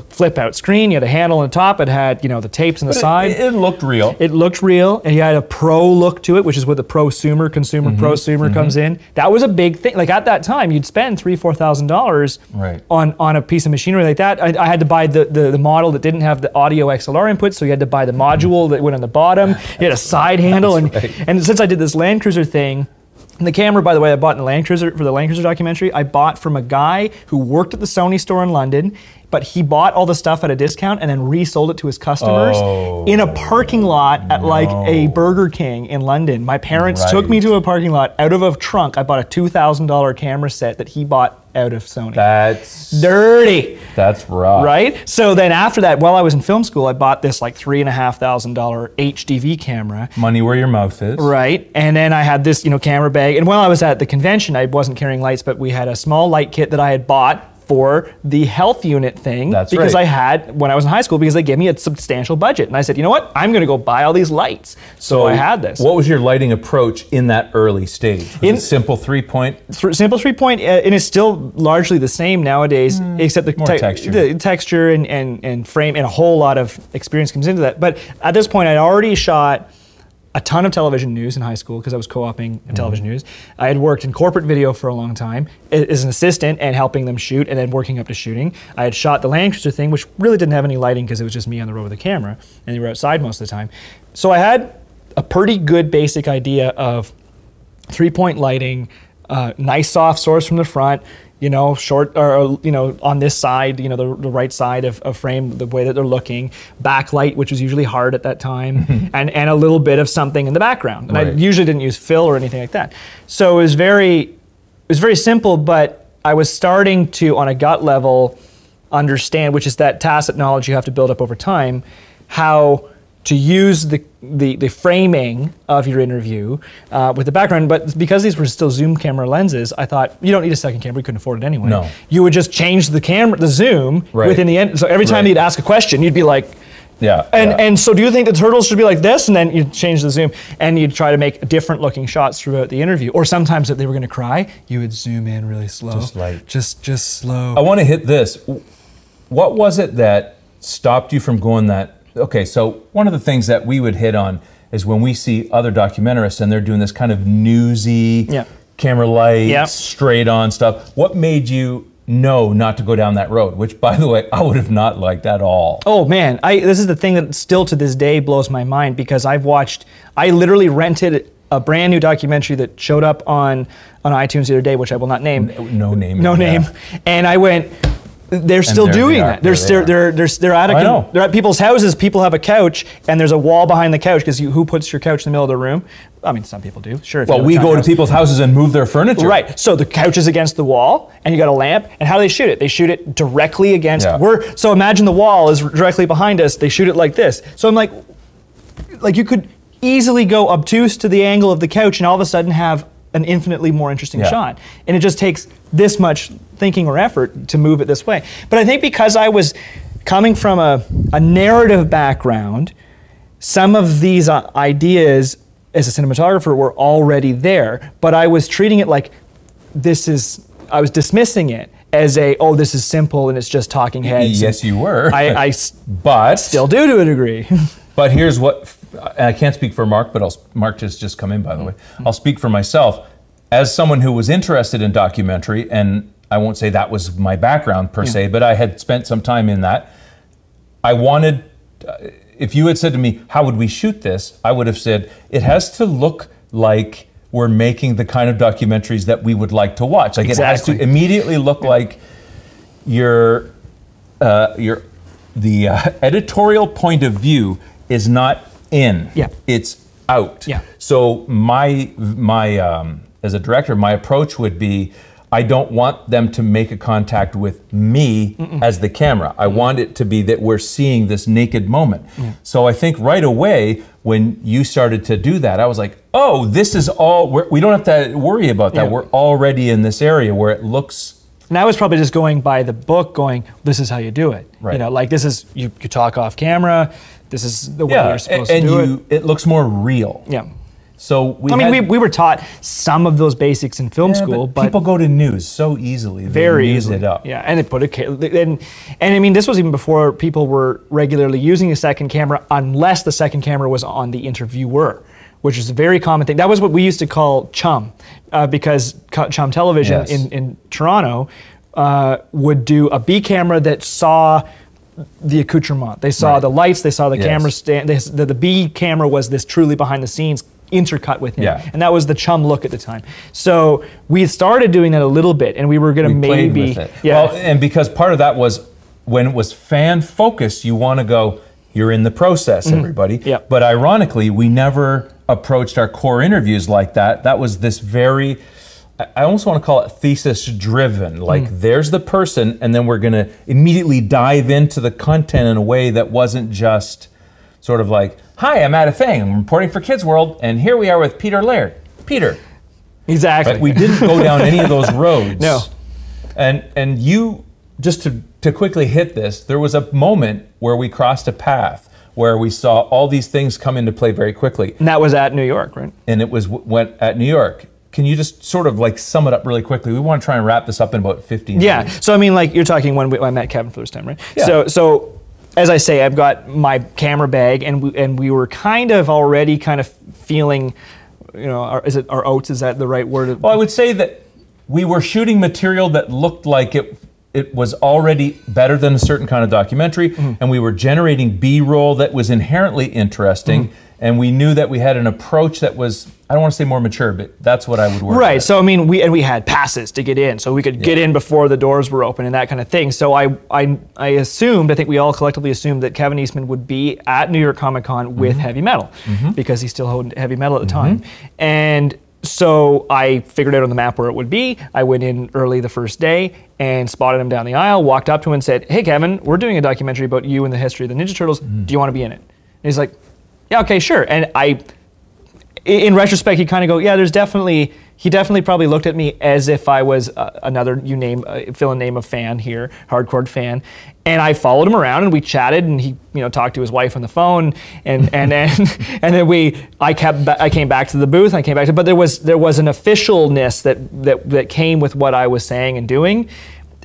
flip out screen. You had a handle on the top. It had the tapes on the side. It looked real. It looked real, and you had a pro look to it, which is where the prosumer prosumer comes in. That was a big thing. Like at that time, you'd spend $3,000-$4,000 on a piece of machinery like that. I had to buy the model that didn't have the audio XLR input, so you had to buy the module that went on the bottom. You had a side handle, and since I did this Land Cruiser thing, and the camera, by the way, I bought in the Land Cruiser for the Land Cruiser documentary. I bought from a guy who worked at the Sony store in London, but he bought all the stuff at a discount and then resold it to his customers in a parking lot at like a Burger King in London. My parents took me to a parking lot. Out of a trunk, I bought a $2,000 camera set that he bought out of Sony. That's dirty. That's rough. Right? So then after that, while I was in film school, I bought this like $3,500 HDV camera. Money where your mouth is. Right. And then I had this, camera bag. And while I was at the convention, I wasn't carrying lights, but we had a small light kit that I had bought for the health unit thing. That's because I had when I was in high school, because they gave me a substantial budget. And I said, you know what? I'm going to go buy all these lights. So I had this. What was your lighting approach in that early stage? Was it simple 3-point? Simple 3-point, and it's still largely the same nowadays, except the texture and frame, and a whole lot of experience comes into that. But at this point, I'd already shot a ton of television news in high school because I was co-oping in television news. I had worked in corporate video for a long time as an assistant and helping them shoot, and then working up to shooting. I had shot the Land Cruiser thing, which really didn't have any lighting because it was just me on the road with the camera, and they were outside most of the time. So I had a pretty good basic idea of 3-point lighting, nice soft source from the front, short, or on this side, the right side of frame, the way that they're looking, backlight, which was usually hard at that time, and a little bit of something in the background. And I usually didn't use fill or anything like that. So it was very simple, but I was starting to, on a gut level, understand, which is that tacit knowledge you have to build up over time, how to use the framing of your interview with the background. But because these were still zoom camera lenses, I thought, you don't need a second camera, we couldn't afford it anyway. No. You would just change the zoom within the end. So every time you'd ask a question, you'd be like, Yeah. And so do you think the turtles should be like this? And then you change the zoom and you try to make different looking shots throughout the interview. Or sometimes if they were going to cry, you would zoom in really slow. Just light. Just slow. I want to hit this. What was it that stopped you from going that? Okay, so one of the things that we would hit on is when we see other documentarists and they're doing this kind of newsy, camera light, straight on stuff. What made you know not to go down that road? Which, by the way, I would have not liked at all. Oh man, this is the thing that still to this day blows my mind, because I literally rented a brand new documentary that showed up on iTunes the other day, which I will not name. No name. No name. And I went, they're still doing that. They're at people's houses. People have a couch, and there's a wall behind the couch, because who puts your couch in the middle of the room? I mean, some people do. Sure. Well, we go to people's houses and move their furniture. Right. So the couch is against the wall, and you got a lamp. And how do they shoot it? They shoot it directly against. So imagine the wall is directly behind us. They shoot it like this. So I'm like you could easily go obtuse to the angle of the couch, and all of a sudden have an infinitely more interesting shot. And it just takes this much thinking or effort to move it this way. But I think because I was coming from a narrative background, some of these ideas as a cinematographer were already there, but I was treating it like I was dismissing it as this is simple and it's just talking heads. Yes, you were. But still do to a degree. But here's what, and I can't speak for Mark, but Mark just come in, by the way. I'll speak for myself. As someone who was interested in documentary, and I won't say that was my background per se, but I had spent some time in that. I wanted, if you had said to me, how would we shoot this? I would have said, it has to look like we're making the kind of documentaries that we would like to watch. Like it has to immediately look like the editorial point of view is not in, it's out. So my as a director, my approach would be, I don't want them to make a contact with me as the camera. I want it to be that we're seeing this naked moment. So I think right away, when you started to do that, I was like, oh, this is all, we don't have to worry about that. We're already in this area where it looks. And I was probably just going by the book, going, this is how you do it. Right. You know, like this is, you talk off camera, this is the way you're supposed to do it. It looks more real. So we were taught some of those basics in film school, but people go to news so easily. Very easily. Use it up. Yeah, and it put and I mean, this was even before people were regularly using a second camera, unless the second camera was on the interviewer, which is a very common thing. That was what we used to call chum, because chum television in Toronto would do a B camera that saw the accoutrement. They saw the lights, they saw the camera stand. The B camera was this truly behind the scenes intercut with him. And that was the chum look at the time. So we started doing that a little bit, and we were going to maybe... Well, and because part of that was, when it was fan focused, you want to go, you're in the process, everybody. But ironically, we never approached our core interviews like that. That was this very, I almost want to call it thesis driven. Like there's the person, and then we're going to immediately dive into the content in a way that wasn't just sort of like, hi, I'm at a thing, I'm reporting for Kids World, and here we are with Peter Laird. Peter. Exactly. But we didn't go down any of those roads. No. And you, just to quickly hit this, there was a moment where we crossed a path where we saw all these things come into play very quickly. And that was at New York, right? And it was at New York. Can you just sort of like sum it up really quickly? We want to try and wrap this up in about 15 minutes. So I mean, like you're talking when I met Kevin for the first time, right? So as I say, I've got my camera bag, and we were kind of already feeling, you know, our oats, is that the right word? Well, I would say that we were shooting material that looked like it was already better than a certain kind of documentary, and we were generating B-roll that was inherently interesting, and we knew that we had an approach that was, I don't want to say more mature, but that's what I would work Right, with. so I mean, we had passes to get in, so we could get in before the doors were open and that kind of thing. So I assumed, I think we all collectively assumed, that Kevin Eastman would be at New York Comic Con with Heavy Metal, because he still held Heavy Metal at the time. And so I figured out on the map where it would be. I went in early the first day and spotted him down the aisle, walked up to him and said, hey Kevin, we're doing a documentary about you and the history of the Ninja Turtles. Do you want to be in it? And he's like, yeah, okay, sure. And in retrospect, you kind of go, yeah, there's definitely, he definitely probably looked at me as if I was another, fill in name of fan here, hardcore fan. And I followed him around and we chatted, and he, talked to his wife on the phone, and then I came back to the booth. But there was an officialness that came with what I was saying and doing.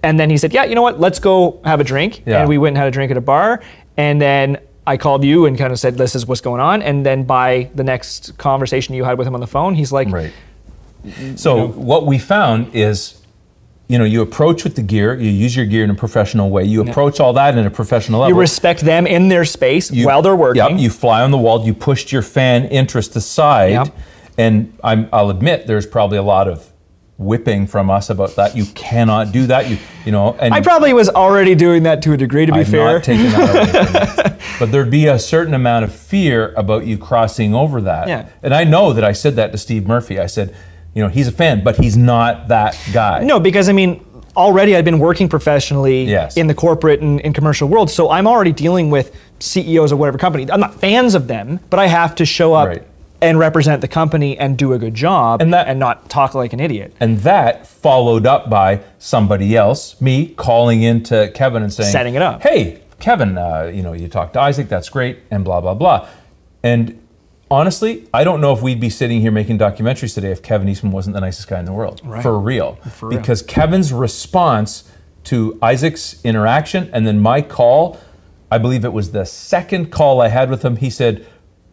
And then he said, yeah, you know what? Let's go have a drink. Yeah. And we went and had a drink at a bar. And then I called you and kind of said, this is what's going on. And then by the next conversation you had with him on the phone, he's like, right. So what we found is, you approach with the gear, you use your gear in a professional way, you approach all that in a professional level. You respect them in their space while they're working. Yep, you fly on the wall, you pushed your fan interest aside, and I'll admit there's probably a lot of whipping from us about that. You cannot do that. And I probably was already doing that to a degree, to be fair. I'm not taking that away from you. But there'd be a certain amount of fear about you crossing over that. Yeah. And I know that I said that to Steve Murphy. I said, he's a fan, but he's not that guy. No, because already I'd been working professionally in the corporate and commercial world, so I'm already dealing with CEOs of whatever company. I'm not fans of them, but I have to show up and represent the company and do a good job and not talk like an idiot. And that followed up by somebody else, me, calling into Kevin and saying, setting it up. Hey, Kevin, you talked to Isaac, that's great, and blah, blah, blah. And honestly, I don't know if we'd be sitting here making documentaries today if Kevin Eastman wasn't the nicest guy in the world. Right. For real. Because Kevin's response to Isaac's interaction and then my call, I believe it was the second call I had with him, he said,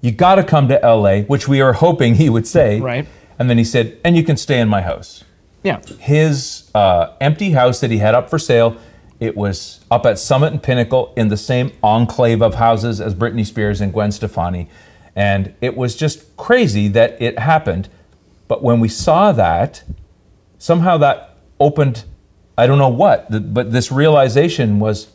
you got to come to LA, which we are hoping he would say. Right. And then he said, and you can stay in my house. Yeah. His empty house that he had up for sale, it was up at Summit and Pinnacle in the same enclave of houses as Britney Spears and Gwen Stefani. And it was just crazy that it happened. But when we saw that, somehow that opened, I don't know what, but this realization was,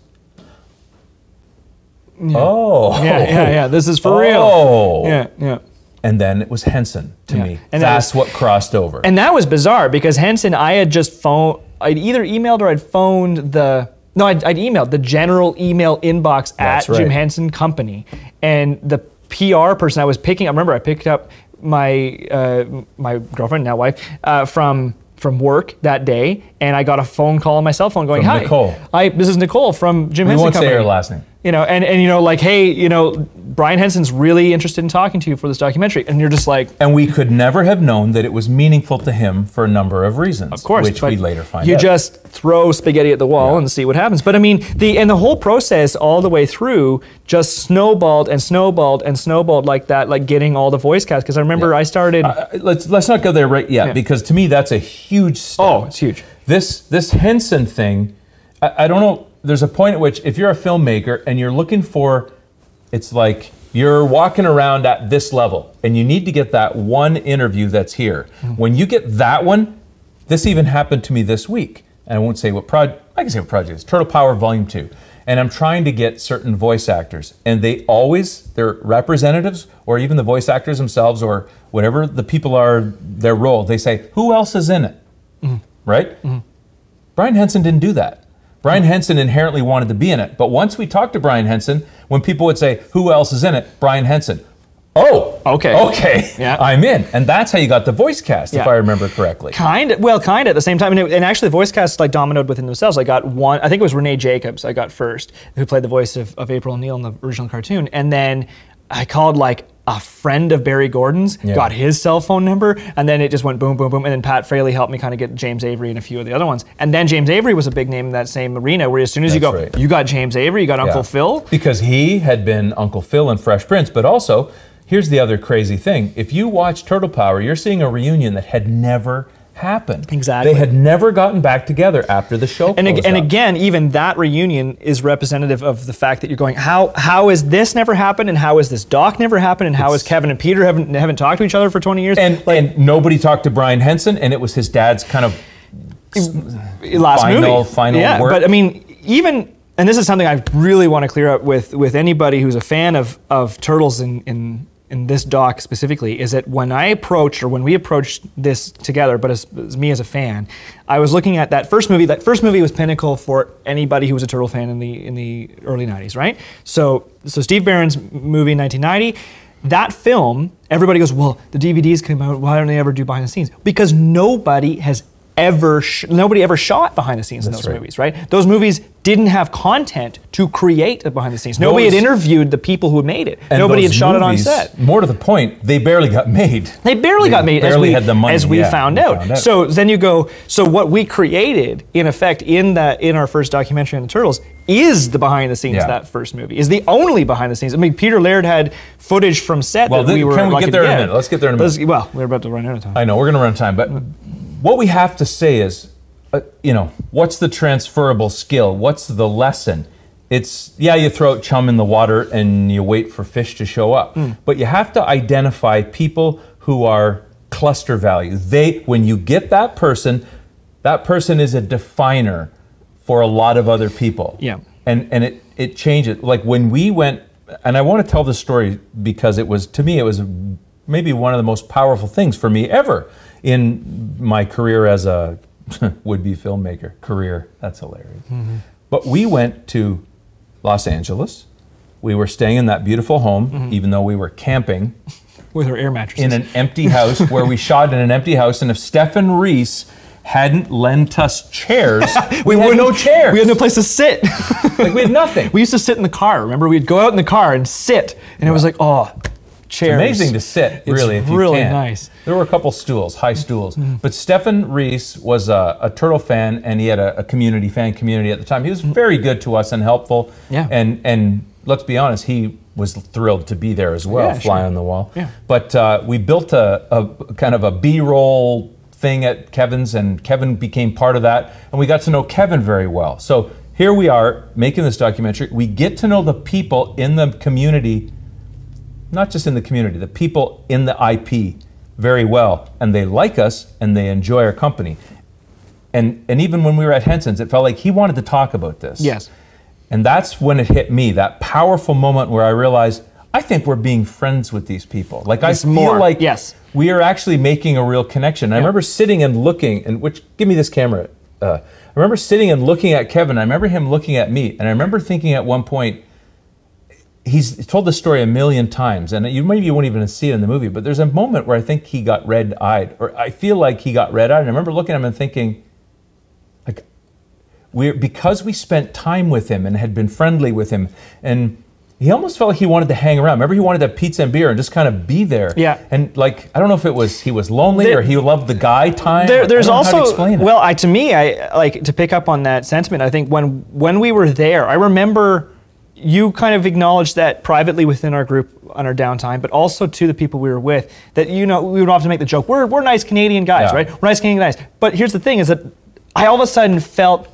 this is for real. Yeah. And then it was Henson to me. And that's what crossed over. And that was bizarre because Henson, I'd either emailed or I'd phoned I'd emailed the general email inbox at Jim Henson Company. And the PR person I remember I picked up my my girlfriend, now wife, from work that day, and I got a phone call on my cell phone going, from hi, Nicole. This is Nicole from Jim Henson Company. We won't say her last name. Hey, Brian Henson's really interested in talking to you for this documentary. And you're just like... And we could never have known that it was meaningful to him for a number of reasons. Of course. Which we later find out. You just throw spaghetti at the wall and see what happens. But the whole process all the way through just snowballed and snowballed and snowballed like that, like getting all the voice cast. Because I remember I started... let's not go there right yet, because to me that's a huge step. Oh, it's huge. This Henson thing, I don't know, there's a point at which if you're a filmmaker and you're looking for, it's like you're walking around at this level and you need to get that one interview that's here. Mm-hmm. When you get that one, this even happened to me this week. And I won't say what project, I can say what project it is, Turtle Power Volume 2. And I'm trying to get certain voice actors, and their representatives or even the voice actors themselves or whatever the people are, their role, they say, who else is in it? Mm-hmm. Right? Mm-hmm. Brian Henson didn't do that. Brian Henson inherently wanted to be in it. But once we talked to Brian Henson, when people would say, who else is in it? Brian Henson. Oh, okay, yeah. I'm in. And that's how you got the voice cast, if I remember correctly. Kind of at the same time. And actually the voice cast dominoed within themselves. I got one, I think it was Renee Jacobs I got first, who played the voice of April O'Neil in the original cartoon. And then I called a friend of Barry Gordon's, got his cell phone number, and then it just went boom, boom, boom. And then Pat Fraley helped me kind of get James Avery and a few of the other ones. And then James Avery was a big name in that same arena, where as soon as you got James Avery, you got Uncle Phil. Because he had been Uncle Phil in Fresh Prince, but also, here's the other crazy thing. If you watch Turtle Power, you're seeing a reunion that had never happened. Exactly. They had never gotten back together after the show closed and again, even that reunion is representative of the fact that you're going, how has this never happened, and how has this doc never happened, and how has Kevin and Peter haven't talked to each other for 20 years? And nobody talked to Brian Henson, and it was his dad's kind of final work. But even, and this is something I really want to clear up with anybody who's a fan of Turtles in this doc specifically, is that when we approached this together, but as me as a fan, I was looking at that first movie. That first movie was pinnacle for anybody who was a Turtle fan in the early 90s, right? So Steve Barron's movie in 1990, that film, everybody goes, well, the DVDs came out, why don't they ever do behind the scenes? Because nobody ever shot behind the scenes in those movies, right? Those movies didn't have content to create a behind the scenes. Nobody had interviewed the people who had made it. Nobody had shot it on set. More to the point, they barely got made. They barely got made, as we found out. So then you go, so what we created, in effect, in our first documentary on the Turtles, is the behind the scenes of that first movie, is the only behind the scenes. I mean, Peter Laird had footage from set that we were lucky to get. Can we get there in a minute? Let's get there in a minute. Well, we're about to run out of time. I know, we're going to run out of time, but what we have to say is, you know, what's the transferable skill? What's the lesson? It's, yeah, you throw out chum in the water and you wait for fish to show up. But you have to identify people who are cluster value. When you get that person is a definer for a lot of other people. Yeah. And it changes. Like when we went, and I want to tell this story because it was, to me, it was maybe one of the most powerful things for me ever in my career as a would-be filmmaker. That's hilarious. But we went to Los Angeles. We were staying in that beautiful home, even though we were camping. With our air mattresses. In an empty house, where we shot in an empty house, and if Stephen Reese hadn't lent us chairs, we had no chairs. We had no place to sit. Like, we had nothing. We used to sit in the car, remember? We'd go out in the car and sit, and it was like, oh, chairs. It's amazing to sit, really, if you really can. Nice. There were a couple stools, high stools. But Stephen Reese was a Turtle fan, and he had a fan community at the time. He was very good to us and helpful. Yeah. And let's be honest, he was thrilled to be there as well, fly on the wall. Yeah. But we built a kind of a B-roll thing at Kevin's, and Kevin became part of that, and we got to know Kevin very well. So here we are making this documentary. We get to know the people in the community, not just in the community, the people in the IP very well, and they like us and they enjoy our company. And even when we were at Henson's, it felt like he wanted to talk about this. Yes. And that's when it hit me, that powerful moment where I realized, I think we're being friends with these people. Like, I feel like we are actually making a real connection. I remember sitting and looking, give me this camera. I remember sitting and looking at Kevin. I remember him looking at me, and I remember thinking at one point, he's told this story a million times, and maybe you won't even see it in the movie, but there's a moment where I think he got red-eyed, or I feel like he got red-eyed, and I remember looking at him and thinking, like, because we spent time with him and had been friendly with him, and he almost felt like he wanted to hang around. Remember, he wanted to have pizza and beer and just kind of be there. Yeah. And like, I don't know if it was he was lonely or he loved the guy time. There's also, well, to me, I like to pick up on that sentiment. I think when we were there, I remember you kind of acknowledged that privately within our group on our downtime, but also to the people we were with, that, you know, we would often make the joke, we're nice Canadian guys, right? We're nice Canadian guys. But here's the thing, is that I all of a sudden felt,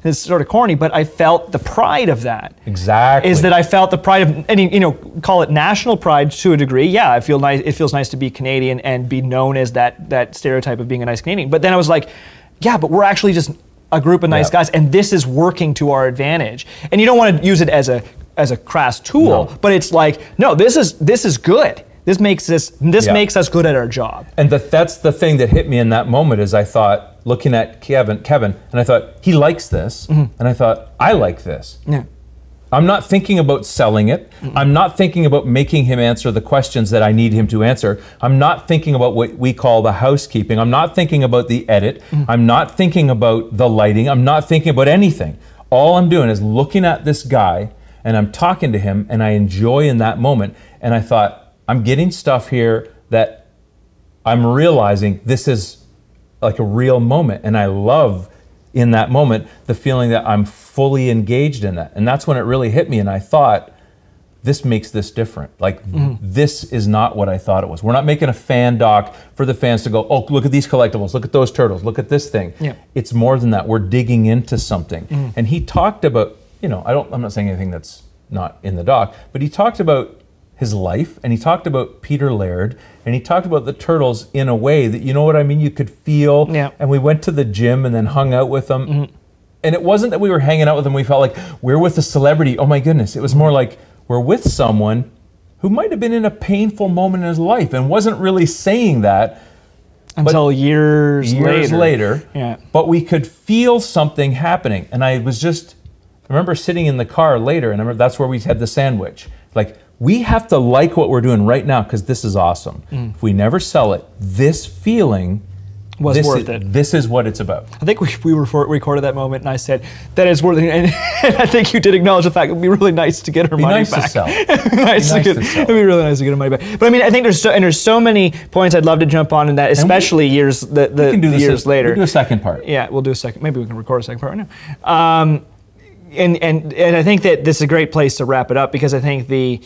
it's sort of corny, but I felt the pride of that. Exactly. Is that I felt the pride of, and you know, call it national pride to a degree. Yeah, I feel nice. It feels nice to be Canadian and be known as that stereotype of being a nice Canadian. But then I was like, yeah, but we're actually just a group of nice guys, and this is working to our advantage. And you don't want to use it as a crass tool, but it's like, no, this is good. This makes us good at our job. And that's the thing that hit me in that moment, is I thought, looking at Kevin, and I thought, he likes this, and I thought, I like this. Yeah. I'm not thinking about selling it. I'm not thinking about making him answer the questions that I need him to answer. I'm not thinking about what we call the housekeeping. I'm not thinking about the edit. I'm not thinking about the lighting. I'm not thinking about anything. All I'm doing is looking at this guy, and I'm talking to him, and I enjoy in that moment. And I thought, I'm getting stuff here that I'm realizing this is like a real moment, and I love in that moment the feeling that I'm fully engaged in that. And that's when it really hit me, and I thought, this makes this different. Like, this is not what I thought it was. We're not making a fan doc for the fans to go, oh, look at these collectibles, look at those turtles, look at this thing. Yeah. It's more than that. We're digging into something. And he talked about, you know, I'm not saying anything that's not in the doc, but he talked about his life, and he talked about Peter Laird, and he talked about the turtles in a way that, you know what I mean, you could feel. Yeah. And we went to the gym and then hung out with them. And it wasn't that we were hanging out with them, we felt like we're with a celebrity. Oh my goodness. It was more like we're with someone who might have been in a painful moment in his life and wasn't really saying that until years later. Yeah. But we could feel something happening. And I remember sitting in the car later, and I remember that's where we had the sandwich. Like, we have to like what we're doing right now because this is awesome. If we never sell it, this feeling was worth it. This is what it's about. I think we recorded that moment, and I said that is worth it. And I think you did acknowledge the fact it would be really nice to get our money back. To sell. It'd be really nice to get our money back. But I mean, I think there's so many points I'd love to jump on in that, especially years later. We'll do a second part. Yeah, we'll do a second. Maybe we can record a second part right now. And I think that this is a great place to wrap it up because I think this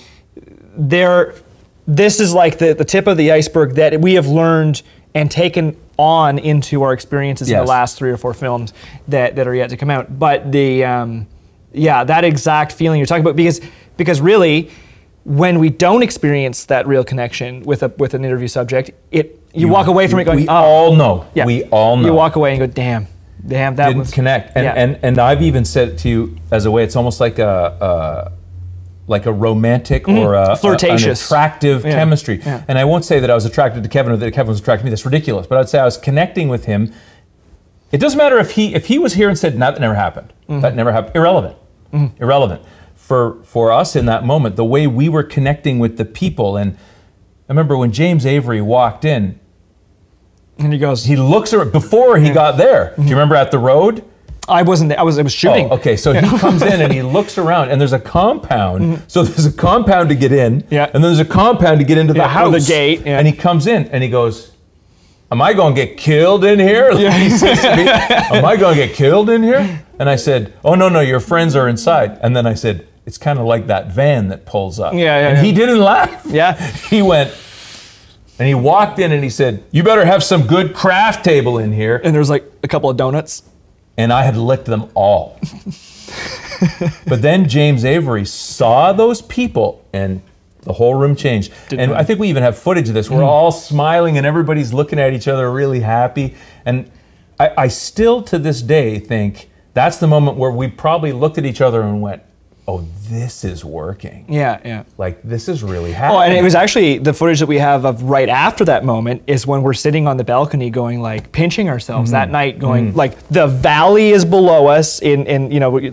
is like the tip of the iceberg that we have learned and taken on into our experiences in the last 3 or 4 films that are yet to come out. But that exact feeling you're talking about, because really, when we don't experience that real connection with an interview subject, you walk away from it going, we all know. Yeah. We all know. You walk away and go, damn, that didn't connect. And I've even said it to you as a way, it's almost like a romantic or a flirtatious, an attractive chemistry. Yeah. And I won't say that I was attracted to Kevin or that Kevin was attracted to me. That's ridiculous. But I'd say I was connecting with him. It doesn't matter if he was here and said, "No, that never happened. That never happened." Irrelevant. Irrelevant. For us in that moment, the way we were connecting with the people. And I remember when James Avery walked in, and he looks around before he got there. Do you remember at the road? I wasn't there. I was shooting. Oh, okay, so he comes in and he looks around, and there's a compound. So there's a compound to get in, and then there's a compound to get into the house. Or the gate. Yeah. And he comes in and he goes, "Am I going to get killed in here?" He says to me, "Am I going to get killed in here?" And I said, "Oh, no, your friends are inside." And then I said, "It's kind of like that van that pulls up." And he didn't laugh. Yeah. He went, and he walked in and he said, "You better have some good craft table in here." And there's like a couple of donuts. And I had licked them all. But then James Avery saw those people and the whole room changed. I think we even have footage of this. We're all smiling and everybody's looking at each other really happy. And I still to this day think that's the moment where we probably looked at each other and went, "Oh, this is working." Yeah. Like, this is really happening. Oh, and it was actually the footage that we have of right after that moment is when we're sitting on the balcony going, like, pinching ourselves that night, going, like, the valley is below us in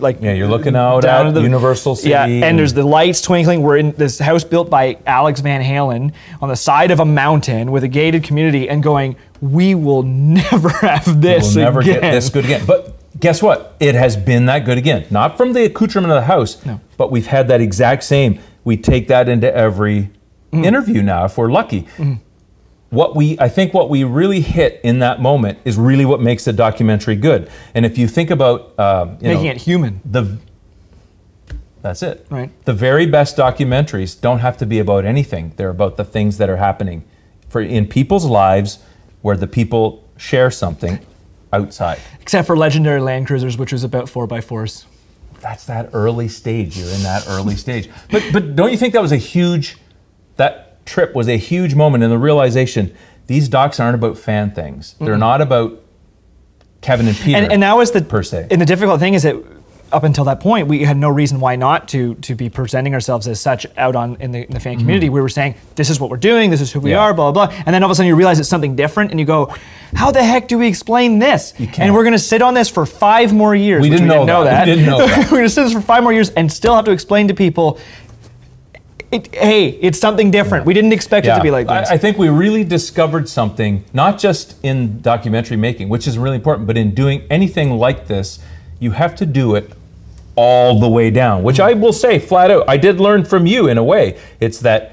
like... Yeah, you're looking out at the Universal City. Yeah, and there's the lights twinkling. We're in this house built by Alex Van Halen on the side of a mountain with a gated community and going, we will never have this again. We'll never get this good again. But guess what? It has been that good again. Not from the accoutrement of the house, but we've had that exact same. We take that into every interview now, if we're lucky. I think what we really hit in that moment is really what makes the documentary good. And if you think about making it human, that's it. Right. The very best documentaries don't have to be about anything. They're about the things that are happening in people's lives, where the people share something outside. Except for Legendary Land Cruisers, which was about 4x4s. That's that early stage. You're in that early stage. But don't you think that trip was a huge moment in the realization these docs aren't about fan things. They're not about Kevin and Peter. And that was per se. And the difficult thing is that up until that point, we had no reason why not to be presenting ourselves as such out in the fan community. We were saying, this is what we're doing, this is who we are, blah, blah, blah. And then all of a sudden you realize it's something different and you go, how the heck do we explain this? You can't. And we're gonna sit on this for 5 more years. We didn't know that. We're gonna sit on this for 5 more years and still have to explain to people, hey, it's something different. We didn't expect it to be like this. I think we really discovered something, not just in documentary making, which is really important, but in doing anything like this, you have to do it all the way down, which I will say flat out, I did learn from you in a way. It's that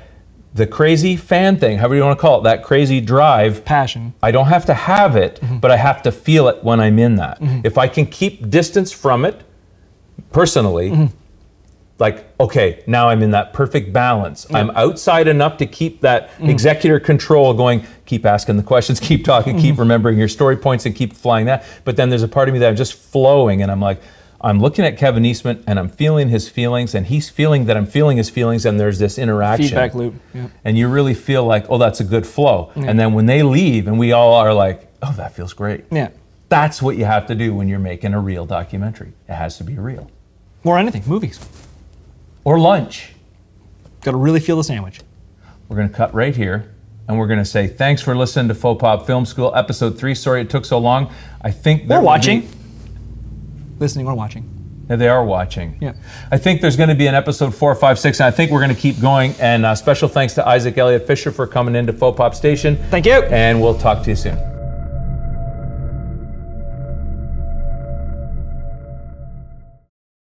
the crazy fan thing, however you want to call it, that crazy drive. Passion. I don't have to have it, but I have to feel it when I'm in that. If I can keep distance from it, personally, like, okay, now I'm in that perfect balance. I'm outside enough to keep that executor control going, keep asking the questions, keep talking, keep remembering your story points and keep flying that. But then there's a part of me that I'm just flowing and I'm like, I'm looking at Kevin Eastman and I'm feeling his feelings and he's feeling that I'm feeling his feelings and there's this interaction. Feedback loop. And you really feel like, oh, that's a good flow. And then when they leave and we all are like, oh, that feels great. That's what you have to do when you're making a real documentary. It has to be real. Or anything, movies. Or lunch. Got to really feel the sandwich. We're going to cut right here and we're going to say thanks for listening to FauxPop Film School, episode 3. Sorry it took so long. I think we're watching. Listening or watching. Yeah, they are watching. Yeah. I think there's going to be an episode 4, 5, 6, and I think we're going to keep going. And special thanks to Isaac Elliott-Fisher for coming into FauxPop Station. Thank you. And we'll talk to you soon.